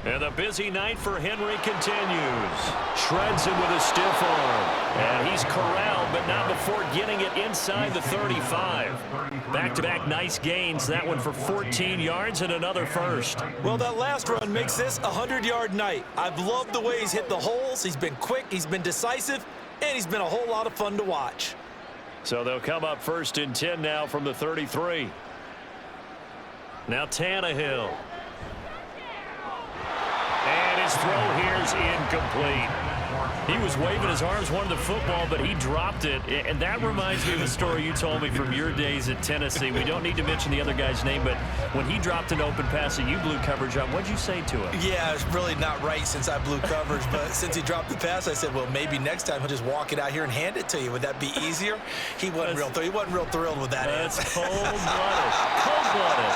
And the busy night for Henry continues. Shreds him with a stiff arm. And he's corralled, but not before getting it inside the 35. Back-to-back nice gains. That one for 14 yards and another first. Well, that last run makes this a 100-yard night. I've loved the way he's hit the holes. He's been quick, he's been decisive, and he's been a whole lot of fun to watch. So they'll come up 1st and 10 now from the 33. Now Tannehill. And his throw here's incomplete. He was waving his arms, wanted the football, but he dropped it. And that reminds me of the story you told me from your days at Tennessee. We don't need to mention the other guy's name, but when he dropped an open pass that you blew coverage on, what'd you say to him? Yeah, it's really not right since I blew coverage, but since he dropped the pass, I said, well, maybe next time he'll just walk it out here and hand it to you. Would that be easier? He wasn't real thrilled with that. That's cold-blooded. Cold-blooded.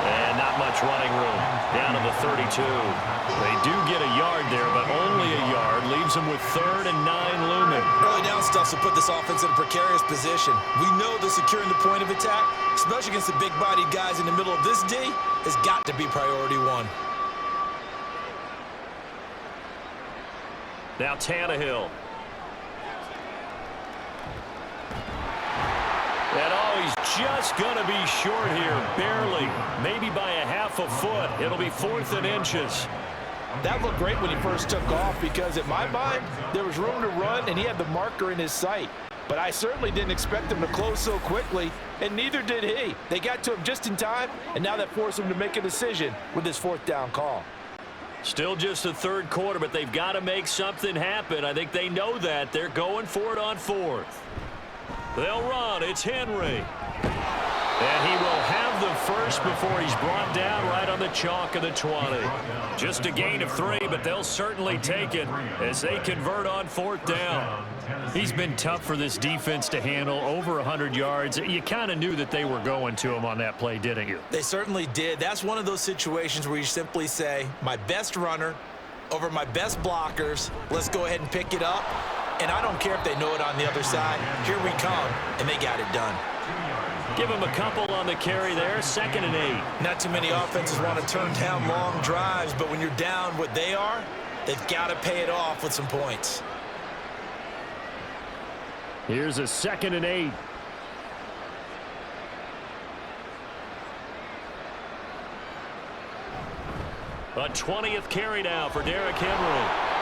And not much running room. Down to the 32. They do get a yard there, but only a yard. Leaves them with 3rd and 9 looming. Early down stuff to put this offense in a precarious position. We know that securing the point of attack, especially against the big-bodied guys in the middle of this D, has got to be priority 1. Now Tannehill. And he's just going to be short here, barely, maybe by a half a foot. It'll be 4th and inches. That looked great when he first took off because, in my mind, there was room to run, and he had the marker in his sight. But I certainly didn't expect him to close so quickly, and neither did he. They got to him just in time, and now that forced him to make a decision with his 4th down call. Still just the 3rd quarter, but they've got to make something happen. I think they know that. They're going for it on 4th. They'll run. It's Henry. And he will have the first before he's brought down right on the chalk of the 20. Just a gain of 3, but they'll certainly take it as they convert on 4th down. He's been tough for this defense to handle, over 100 yards. You kind of knew that they were going to him on that play, didn't you? They certainly did. That's one of those situations where you simply say, my best runner over my best blockers, let's go ahead and pick it up. And I don't care if they know it on the other side. Here we come, and they got it done. Give him a couple on the carry there, 2nd and 8. Not too many offenses want to turn down long drives, but when you're down what they are, they've got to pay it off with some points. Here's a 2nd and 8. A 20th carry now for Derrick Henry.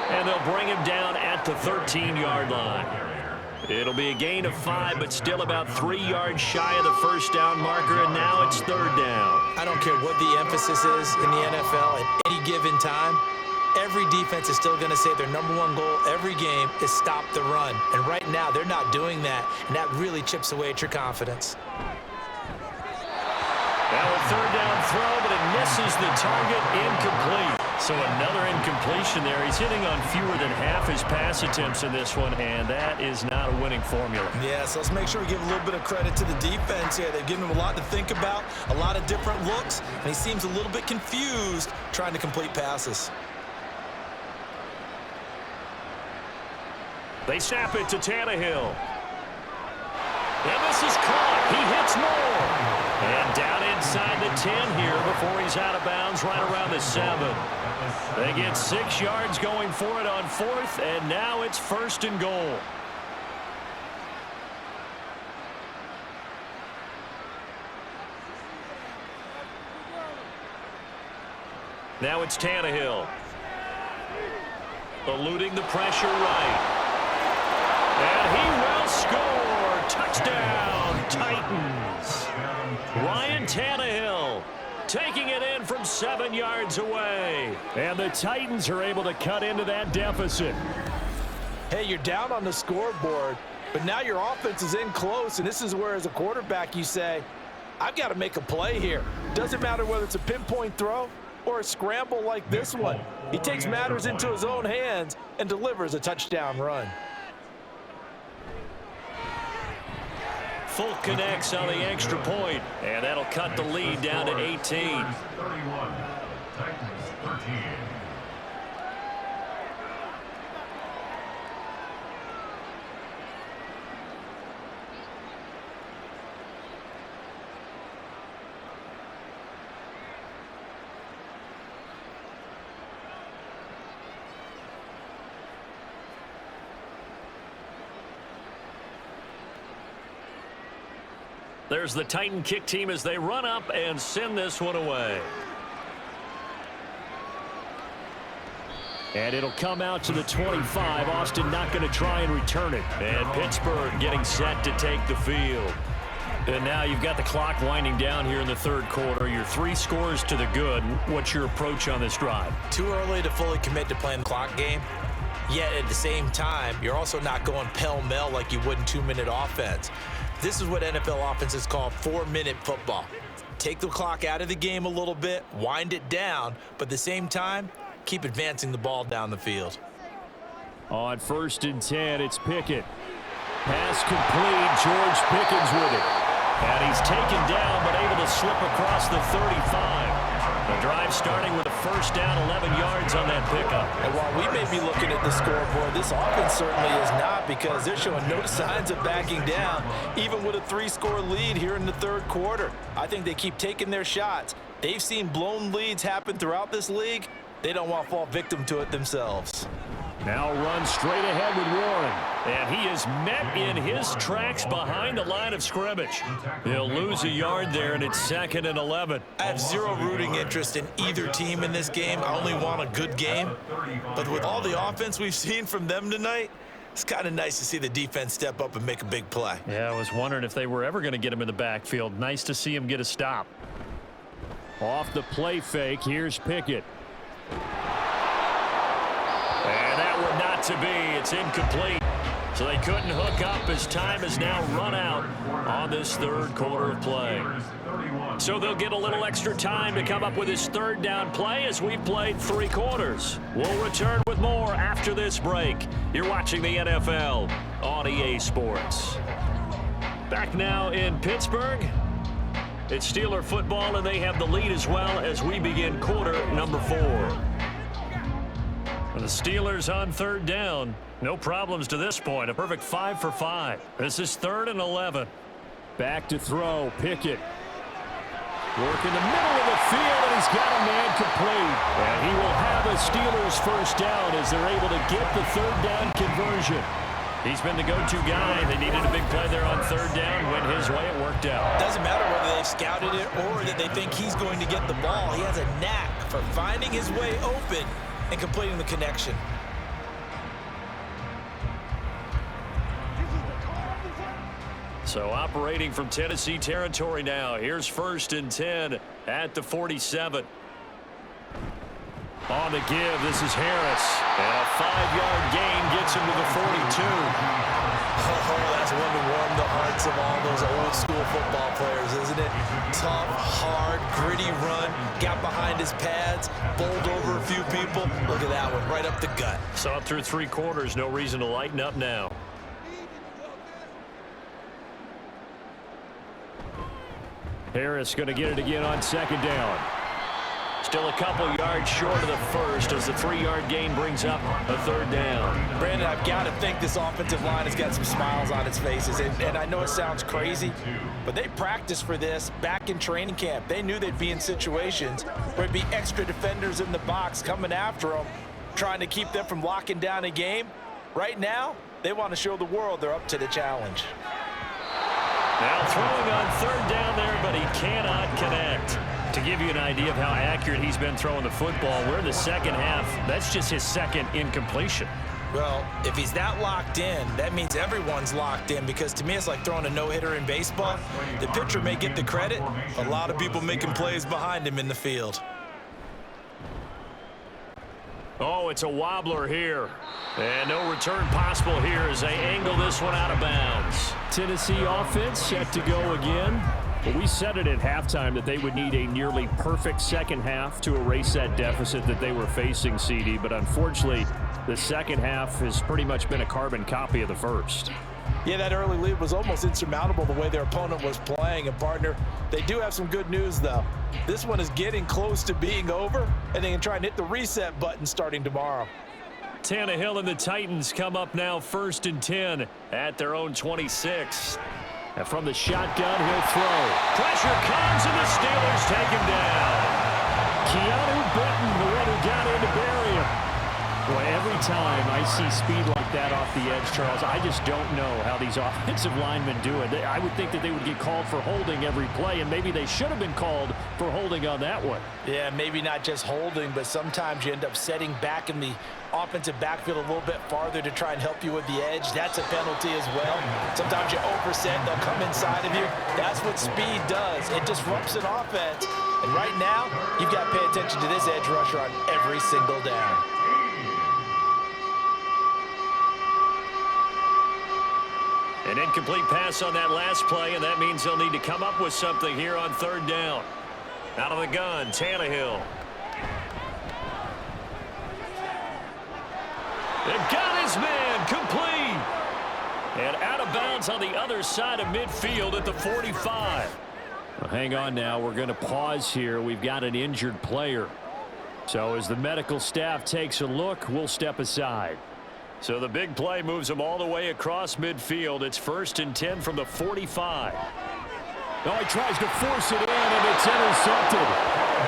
And they'll bring him down at the 13-yard line. It'll be a gain of 5, but still about 3 yards shy of the 1st down marker, and now it's 3rd down. I don't care what the emphasis is in the NFL at any given time. Every defense is still going to say their #1 goal every game is stop the run. And right now, they're not doing that, and that really chips away at your confidence. Now a 3rd down throw, but it misses the target, incomplete. So another incompletion there. He's hitting on fewer than half his pass attempts in this one, and that is not a winning formula. Yeah, so let's make sure we give a little bit of credit to the defense here. They've given him a lot to think about, a lot of different looks, and he seems a little bit confused trying to complete passes. They snap it to Tannehill. And this is caught. He hits more. And down inside the 10 here before he's out of bounds right around the 7. They get 6 yards going for it on 4th, and now it's 1st and goal. Now it's Tannehill. Eluding the pressure right. And he will score. Touchdown, Titans. Ryan Tannehill taking it in from 7 yards away. And the Titans are able to cut into that deficit. Hey, you're down on the scoreboard, but now your offense is in close, and this is where, as a quarterback, you say, I've got to make a play here. Doesn't matter whether it's a pinpoint throw or a scramble like this one. He takes matters into his own hands and delivers a touchdown run. Folk connects on the extra point, and that'll cut the lead down to 18. 31, Titans 13. There's the Titan kick team as they run up and send this one away. And it'll come out to the 25. Austin not going to try and return it. And Pittsburgh getting set to take the field. And now you've got the clock winding down here in the third quarter. Your 3 scores to the good. What's your approach on this drive? Too early to fully commit to playing the clock game. Yet at the same time, you're also not going pell-mell like you would in 2-minute offense. This is what NFL offenses call 4-minute football. Take the clock out of the game a little bit, wind it down, but at the same time, keep advancing the ball down the field. On 1st and 10, it's Pickett. Pass complete. George Pickens with it. And he's taken down, but able to slip across the 35. The drive starting with a first down, 11 yards on that pickup. And while we may be looking at the scoreboard, this offense certainly is not, because they're showing no signs of backing down, even with a 3-score lead here in the third quarter. I think they keep taking their shots. They've seen blown leads happen throughout this league. They don't want to fall victim to it themselves. Now run straight ahead with Warren. And he is met in his tracks behind the line of scrimmage. He'll lose a yard there, and it's 2nd and 11. I have zero rooting interest in either team in this game. I only want a good game. But with all the offense we've seen from them tonight, it's kind of nice to see the defense step up and make a big play. Yeah, I was wondering if they were ever going to get him in the backfield. Nice to see him get a stop. Off the play fake, here's Pickett. And that one not to be. It's incomplete. So they couldn't hook up as time has now run out on this third quarter of play. So they'll get a little extra time to come up with this third down play as we've played 3 quarters. We'll return with more after this break. You're watching the NFL on EA Sports. Back now in Pittsburgh. It's Steeler football, and they have the lead as well as we begin quarter number 4. The Steelers on third down. No problems to this point. A perfect 5 for 5. This is 3rd and 11. Back to throw. Pickett. Work in the middle of the field, and he's got a man complete. And he will have a Steelers first down as they're able to get the third down conversion. He's been the go-to guy. They needed a big play there on third down. Went his way. It worked out. Doesn't matter whether they've scouted it or that they think he's going to get the ball. He has a knack for finding his way open and completing the connection. So operating from Tennessee territory now. Here's 1st and 10 at the 47. On the give, this is Harris. And a 5-yard gain gets him to the 42. Oh, that's one to warm the hearts of all those old school football players, isn't it? Tough, hard, gritty run. Got behind his pads, bowled over a few people. Look at that one, right up the gut. Saw it through 3 quarters. No reason to lighten up now. Harris going to get it again on 2nd down. Still a couple yards short of the first as the 3-yard gain brings up a 3rd down. Brandon, I've got to think this offensive line has got some smiles on its faces. And I know it sounds crazy, but they practiced for this back in training camp. They knew they'd be in situations where it'd be extra defenders in the box coming after them, trying to keep them from locking down a game. Right now, they want to show the world they're up to the challenge. Now throwing on 3rd down there, but he cannot connect. To give you an idea of how accurate he's been throwing the football, we're in the second half. That's just his 2nd incompletion. Well, if he's that locked in, that means everyone's locked in, because to me it's like throwing a no-hitter in baseball. The pitcher may get the credit, a lot of people making plays behind him in the field. Oh, it's a wobbler here. And no return possible here as they angle this one out of bounds. Tennessee offense set to go again. But we said it at halftime that they would need a nearly perfect second half to erase that deficit that they were facing, CD. But unfortunately, the second half has pretty much been a carbon copy of the first. Yeah, that early lead was almost insurmountable the way their opponent was playing. And, partner, they do have some good news, though. This one is getting close to being over, and they can try and hit the reset button starting tomorrow. Tannehill and the Titans come up now 1st and 10 at their own 26. And from the shotgun, he'll throw. Pressure comes, and the Steelers take him down. Keanu Britton, the one who got in to bury him. Boy, every time I see speed like that off the edge, Charles, I just don't know how these offensive linemen do it. I would think that they would get called for holding every play, and maybe they should have been called for holding on that one. Yeah, maybe not just holding, but sometimes you end up setting back in the offensive backfield a little bit farther to try and help you with the edge. That's a penalty as well. Sometimes you overset, they'll come inside of you. That's what speed does. It disrupts an offense. And right now, you've got to pay attention to this edge rusher on every single down. An incomplete pass on that last play, and that means they'll need to come up with something here on 3rd down. Out of the gun, Tannehill. They've got his man, complete. And out of bounds on the other side of midfield at the 45. Well, hang on now, we're going to pause here. We've got an injured player. So as the medical staff takes a look, we'll step aside. So the big play moves them all the way across midfield. It's 1st and 10 from the 45. Oh, he tries to force it in, and it's intercepted.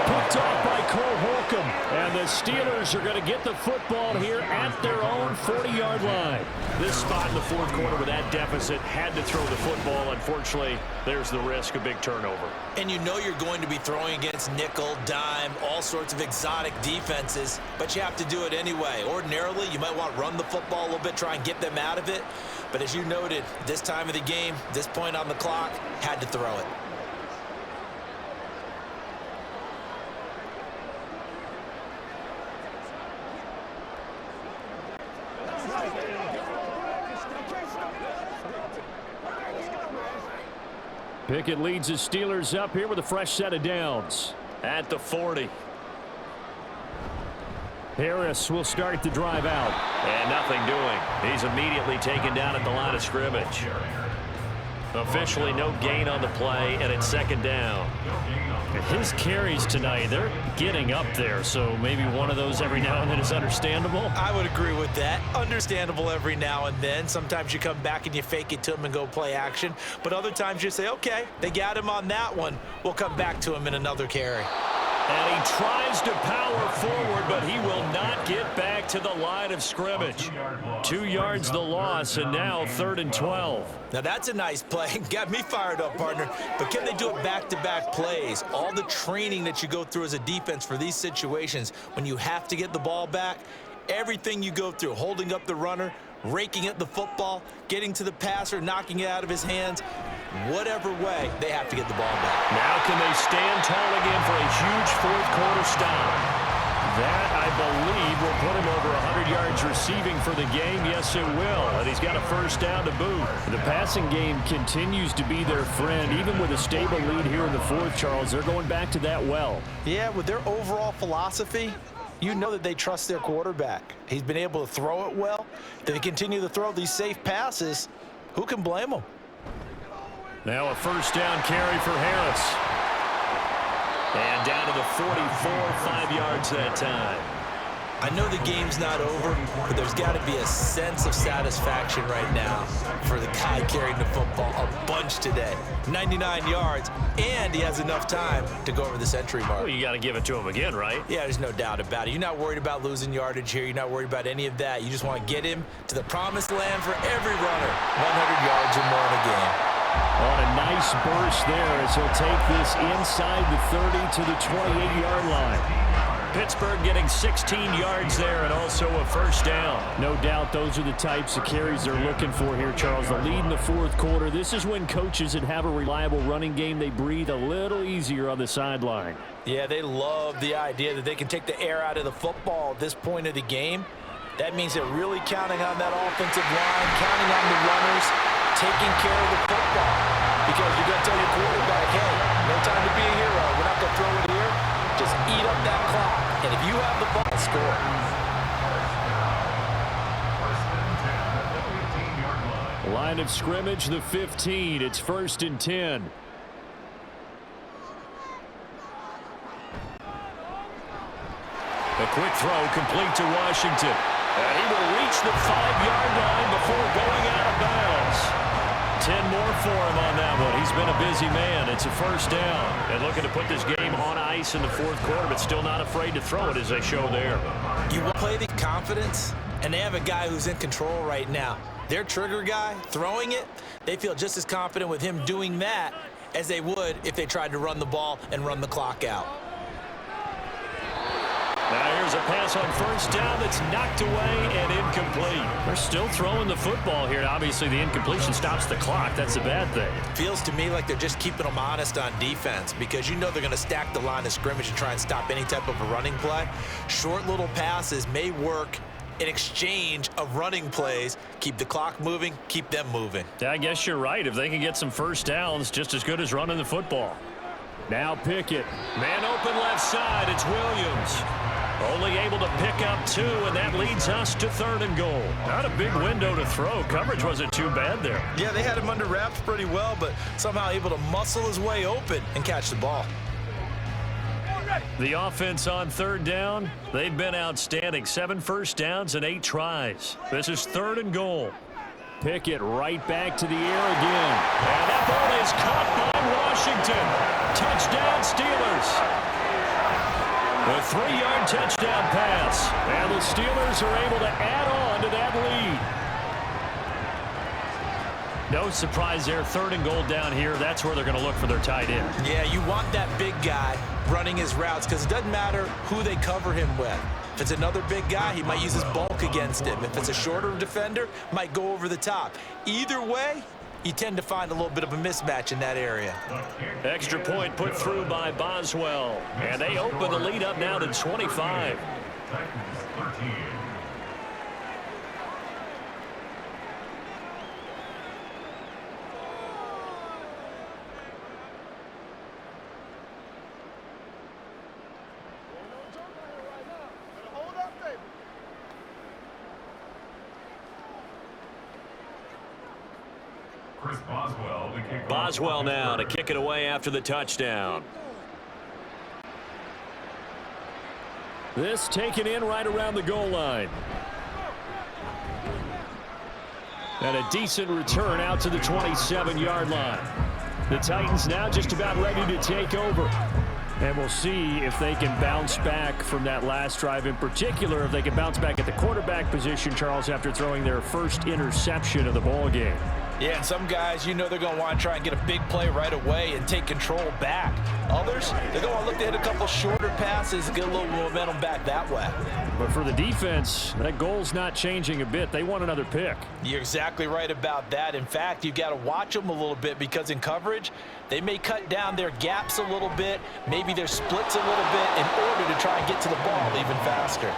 Picked off by Cole Holcomb. And the Steelers are going to get the football here at their own 40-yard line. This spot in the 4th quarter with that deficit had to throw the football. Unfortunately, there's the risk of big turnover. And you know you're going to be throwing against nickel, dime, all sorts of exotic defenses, but you have to do it anyway. Ordinarily, you might want to run the football a little bit, try and get them out of it. But as you noted, this time of the game, this point on the clock, had to throw it. Pickett leads the Steelers up here with a fresh set of downs at the 40. Harris will start the drive out. And nothing doing. He's immediately taken down at the line of scrimmage. Officially no gain on the play, and it's 2nd down. His carries tonight, they're getting up there, so maybe one of those every now and then is understandable. I would agree with that. Understandable every now and then. Sometimes you come back and you fake it to him and go play action. But other times you say, okay, they got him on that one. We'll come back to him in another carry. And he tries to power forward, but he will not get back to the line of scrimmage. 2 yards the loss, and now 3rd and 12. Now that's a nice play. Got me fired up, partner. But can they do it back-to-back plays? All the training that you go through as a defense for these situations, when you have to get the ball back, everything you go through, holding up the runner, raking at the football, getting to the passer, knocking it out of his hands, whatever way, they have to get the ball back. Now can they stand tall again for a huge 4th quarter stop? That, I believe, will put him over 100 yards receiving for the game. Yes, it will. And he's got a 1st down to boot. The passing game continues to be their friend. Even with a stable lead here in the 4th, Charles, they're going back to that well. Yeah, with their overall philosophy, you know that they trust their quarterback. He's been able to throw it well. They continue to throw these safe passes. Who can blame them? Now a 1st down carry for Harris. And down to the 44, 5 yards that time. I know the game's not over, but there's got to be a sense of satisfaction right now for the guy carrying the football a bunch today. 99 yards, and he has enough time to go over the century mark. Well, you got to give it to him again, right? Yeah, there's no doubt about it. You're not worried about losing yardage here. You're not worried about any of that. You just want to get him to the promised land for every runner. 100 yards or more in a game. On a nice burst there as he'll take this inside the 30 to the 28-yard line. Pittsburgh getting 16 yards there and also a first down. No doubt those are the types of carries they're looking for here, Charles. The lead in the fourth quarter. This is when coaches that have a reliable running game, they breathe a little easier on the sideline. Yeah, they love the idea that they can take the air out of the football at this point of the game. That means they're really counting on that offensive line, counting on the runners, taking care of the football. Because you're going to tell your quarterback, hey, no time to be a hero. We're not going to throw it here. Just eat up that clock. And if you have the ball, score. Line of scrimmage, the 15. It's 1st and 10. A quick throw complete to Washington. And he will reach the 5-yard line before going out of bounds. 10 more for him on that one. He's been a busy man. It's a first down. And looking to put this game on ice in the fourth quarter, but still not afraid to throw it as they show there. You play the confidence, and they have a guy who's in control right now. Their trigger guy throwing it, they feel just as confident with him doing that as they would if they tried to run the ball and run the clock out. Now here's a pass on first down that's knocked away and incomplete. They're still throwing the football here. Obviously, the incompletion stops the clock. That's a bad thing. Feels to me like they're just keeping them honest on defense because you know they're going to stack the line of scrimmage and try and stop any type of a running play. Short little passes may work in exchange of running plays. Keep the clock moving, keep them moving. Yeah, I guess you're right. If they can get some first downs, just as good as running the football. Now Pickett. Man open left side. It's Williams. Only able to pick up 2, and that leads us to 3rd and goal. Not a big window to throw. Coverage wasn't too bad there. Yeah, they had him under wraps pretty well, but somehow able to muscle his way open and catch the ball. The offense on 3rd down, they've been outstanding. 7 first downs and 8 tries. This is 3rd and goal. Pickett right back to the air again. And that ball is caught by Washington. Touchdown, Steelers. A 3-yard touchdown pass. And the Steelers are able to add on to that lead. No surprise there. 3rd and goal down here. That's where they're going to look for their tight end. Yeah, you want that big guy running his routes because it doesn't matter who they cover him with. If it's another big guy, he might use his bulk against him. If it's a shorter defender, might go over the top. Either way, you tend to find a little bit of a mismatch in that area. Extra point put through by Boswell. And they open the lead up now to 25. Boswell now to kick it away after the touchdown. This taken in right around the goal line. And a decent return out to the 27-yard line. The Titans now just about ready to take over. And we'll see if they can bounce back from that last drive, in particular if they can bounce back at the quarterback position, Charles, after throwing their first interception of the ball game. Yeah, and some guys, you know they're going to want to try and get a big play right away and take control back. Others, they're going to look to hit a couple shorter passes and get a little momentum back that way. But for the defense, that goal's not changing a bit. They want another pick. You're exactly right about that. In fact, you've got to watch them a little bit because in coverage, they may cut down their gaps a little bit, maybe their splits a little bit in order to try and get to the ball even faster.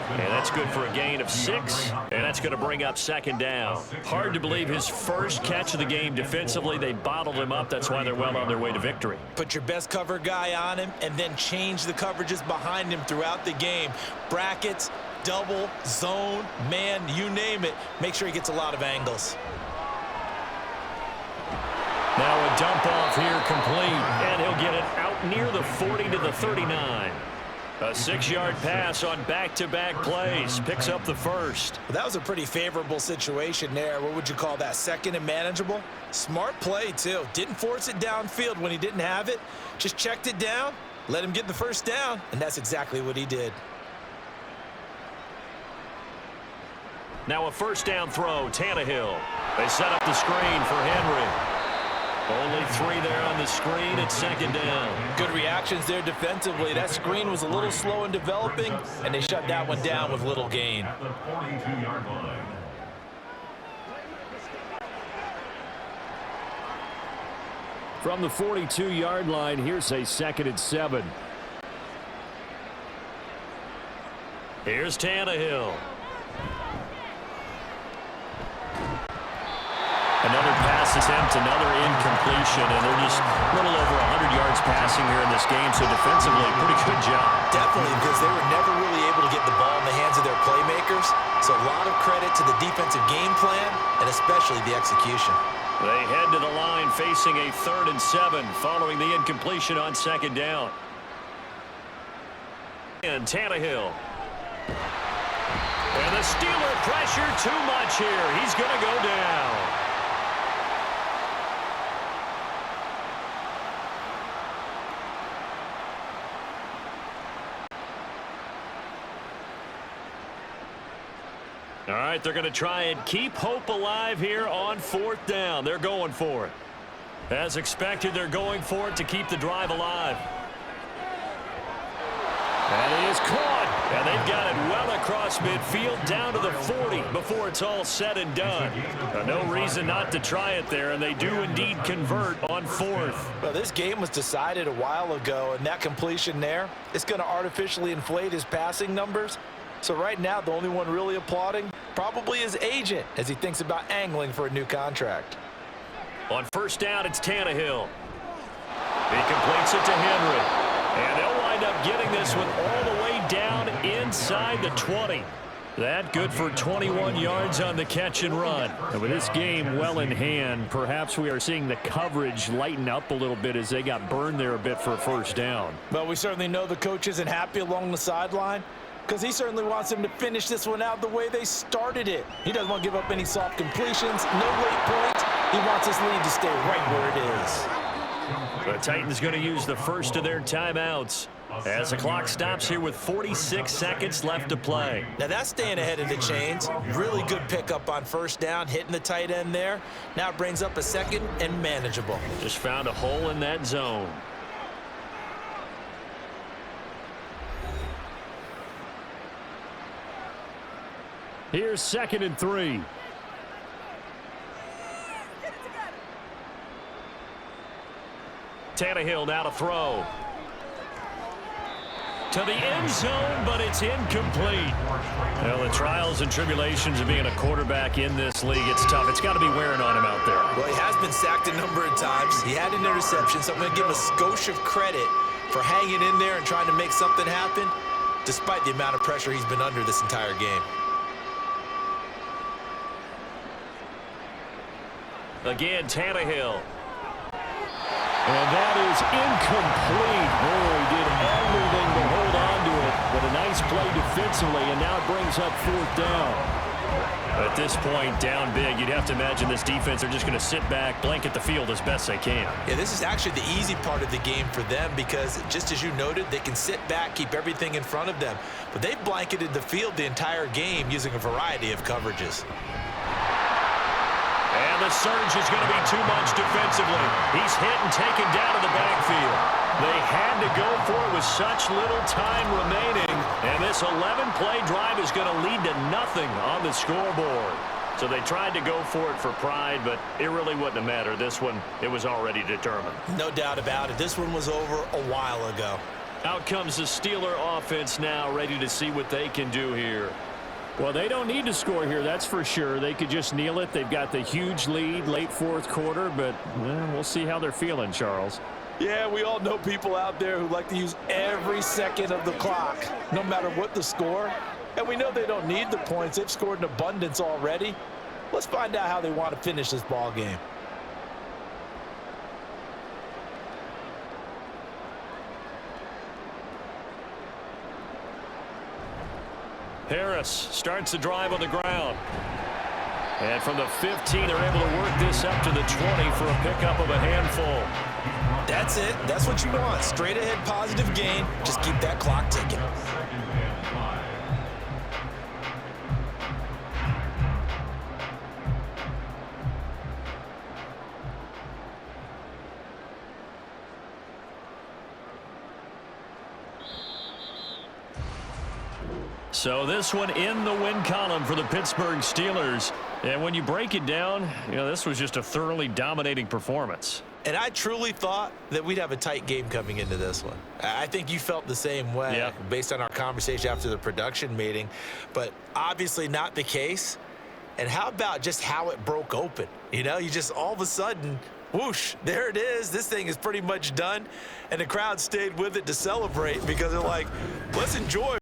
And that's good for a gain of 6, and that's going to bring up 2nd down. Hard to believe his first catch of the game defensively. They bottled him up. That's why they're well on their way to victory. Put your best cover guy on him and then change the coverages behind him throughout the game. Brackets, double, zone, man, you name it. Make sure he gets a lot of angles. Now a dump off here complete, and he'll get it out near the 40 to the 39. A 6-yard pass on back-to-back plays. Picks up the first. Well, that was a pretty favorable situation there. What would you call that? 2nd and manageable? Smart play, too. Didn't force it downfield when he didn't have it. Just checked it down, let him get the first down, and that's exactly what he did. Now a first down throw, Tannehill. They set up the screen for Henry. Only 3 there on the screen at second down. Good reactions there defensively. That screen was a little slow in developing, and they shut that one down with little gain. At the 42-yard line. From the 42-yard line, here's a 2nd and 7. Here's Tannehill. Another pass attempt, another incompletion, and they're just a little over 100 yards passing here in this game, so defensively, pretty good job. Definitely, because they were never really able to get the ball in the hands of their playmakers, so a lot of credit to the defensive game plan, and especially the execution. They head to the line facing a 3rd and 7 following the incompletion on 2nd down. And Tannehill. And the Steeler pressure too much here. He's going to go down. All right, they're going to try and keep hope alive here on 4th down. They're going for it. As expected, they're going for it to keep the drive alive. And he is caught. And they've got it well across midfield down to the 40 before it's all said and done. No reason not to try it there, and they do indeed convert on 4th. Well, this game was decided a while ago, and that completion there is going to artificially inflate his passing numbers. So right now, the only one really applauding probably his agent as he thinks about angling for a new contract. On 1st down, it's Tannehill. He completes it to Henry. And they'll wind up getting this one all the way down inside the 20. That good for 21 yards on the catch and run. And with this game well in hand, perhaps we are seeing the coverage lighten up a little bit as they got burned there a bit for a 1st down. But we certainly know the coach isn't happy along the sideline, because he certainly wants them to finish this one out the way they started it. He doesn't want to give up any soft completions, no late points. He wants his lead to stay right where it is. The Titans going to use the first of their timeouts as the clock stops here with 46 seconds left to play. Now that's staying ahead of the chains. Really good pickup on 1st down, hitting the tight end there. Now it brings up a 2nd and manageable. Just found a hole in that zone. Here's 2nd and 3. Tannehill now to throw. To the end zone, but it's incomplete. Well, the trials and tribulations of being a quarterback in this league, it's tough. It's got to be wearing on him out there. Well, he has been sacked a number of times. He had an interception, so I'm going to give him a skosh of credit for hanging in there and trying to make something happen, despite the amount of pressure he's been under this entire game. Again, Tannehill. And that is incomplete. Oh, he did everything to hold on to it. But a nice play defensively, and now it brings up 4th down. At this point, down big, you'd have to imagine this defense are just going to sit back, blanket the field as best they can. Yeah, this is actually the easy part of the game for them because, just as you noted, they can sit back, keep everything in front of them. But they've blanketed the field the entire game using a variety of coverages. And the surge is going to be too much defensively. He's hit and taken down to the backfield. They had to go for it with such little time remaining. And this 11-play drive is going to lead to nothing on the scoreboard. So they tried to go for it for pride, but it really wouldn't have mattered. This one, it was already determined. No doubt about it. This one was over a while ago. Out comes the Steeler offense now, ready to see what they can do here. Well, they don't need to score here, that's for sure. They could just kneel it. They've got the huge lead late 4th quarter, but we'll see how they're feeling, Charles. Yeah, we all know people out there who like to use every second of the clock, no matter what the score. And we know they don't need the points. They've scored in abundance already. Let's find out how they want to finish this ball game. Harris starts the drive on the ground. And from the 15, they're able to work this up to the 20 for a pickup of a handful. That's it. That's what you want. Straight ahead positive gain. Just keep that clock ticking. So this one in the win column for the Pittsburgh Steelers. And when you break it down, this was just a thoroughly dominating performance. And I truly thought that we'd have a tight game coming into this one. I think you felt the same way based on our conversation after the production meeting, but obviously not the case. And how about just how it broke open? You just all of a sudden, whoosh, there it is. This thing is pretty much done. And the crowd stayed with it to celebrate because they're like, let's enjoy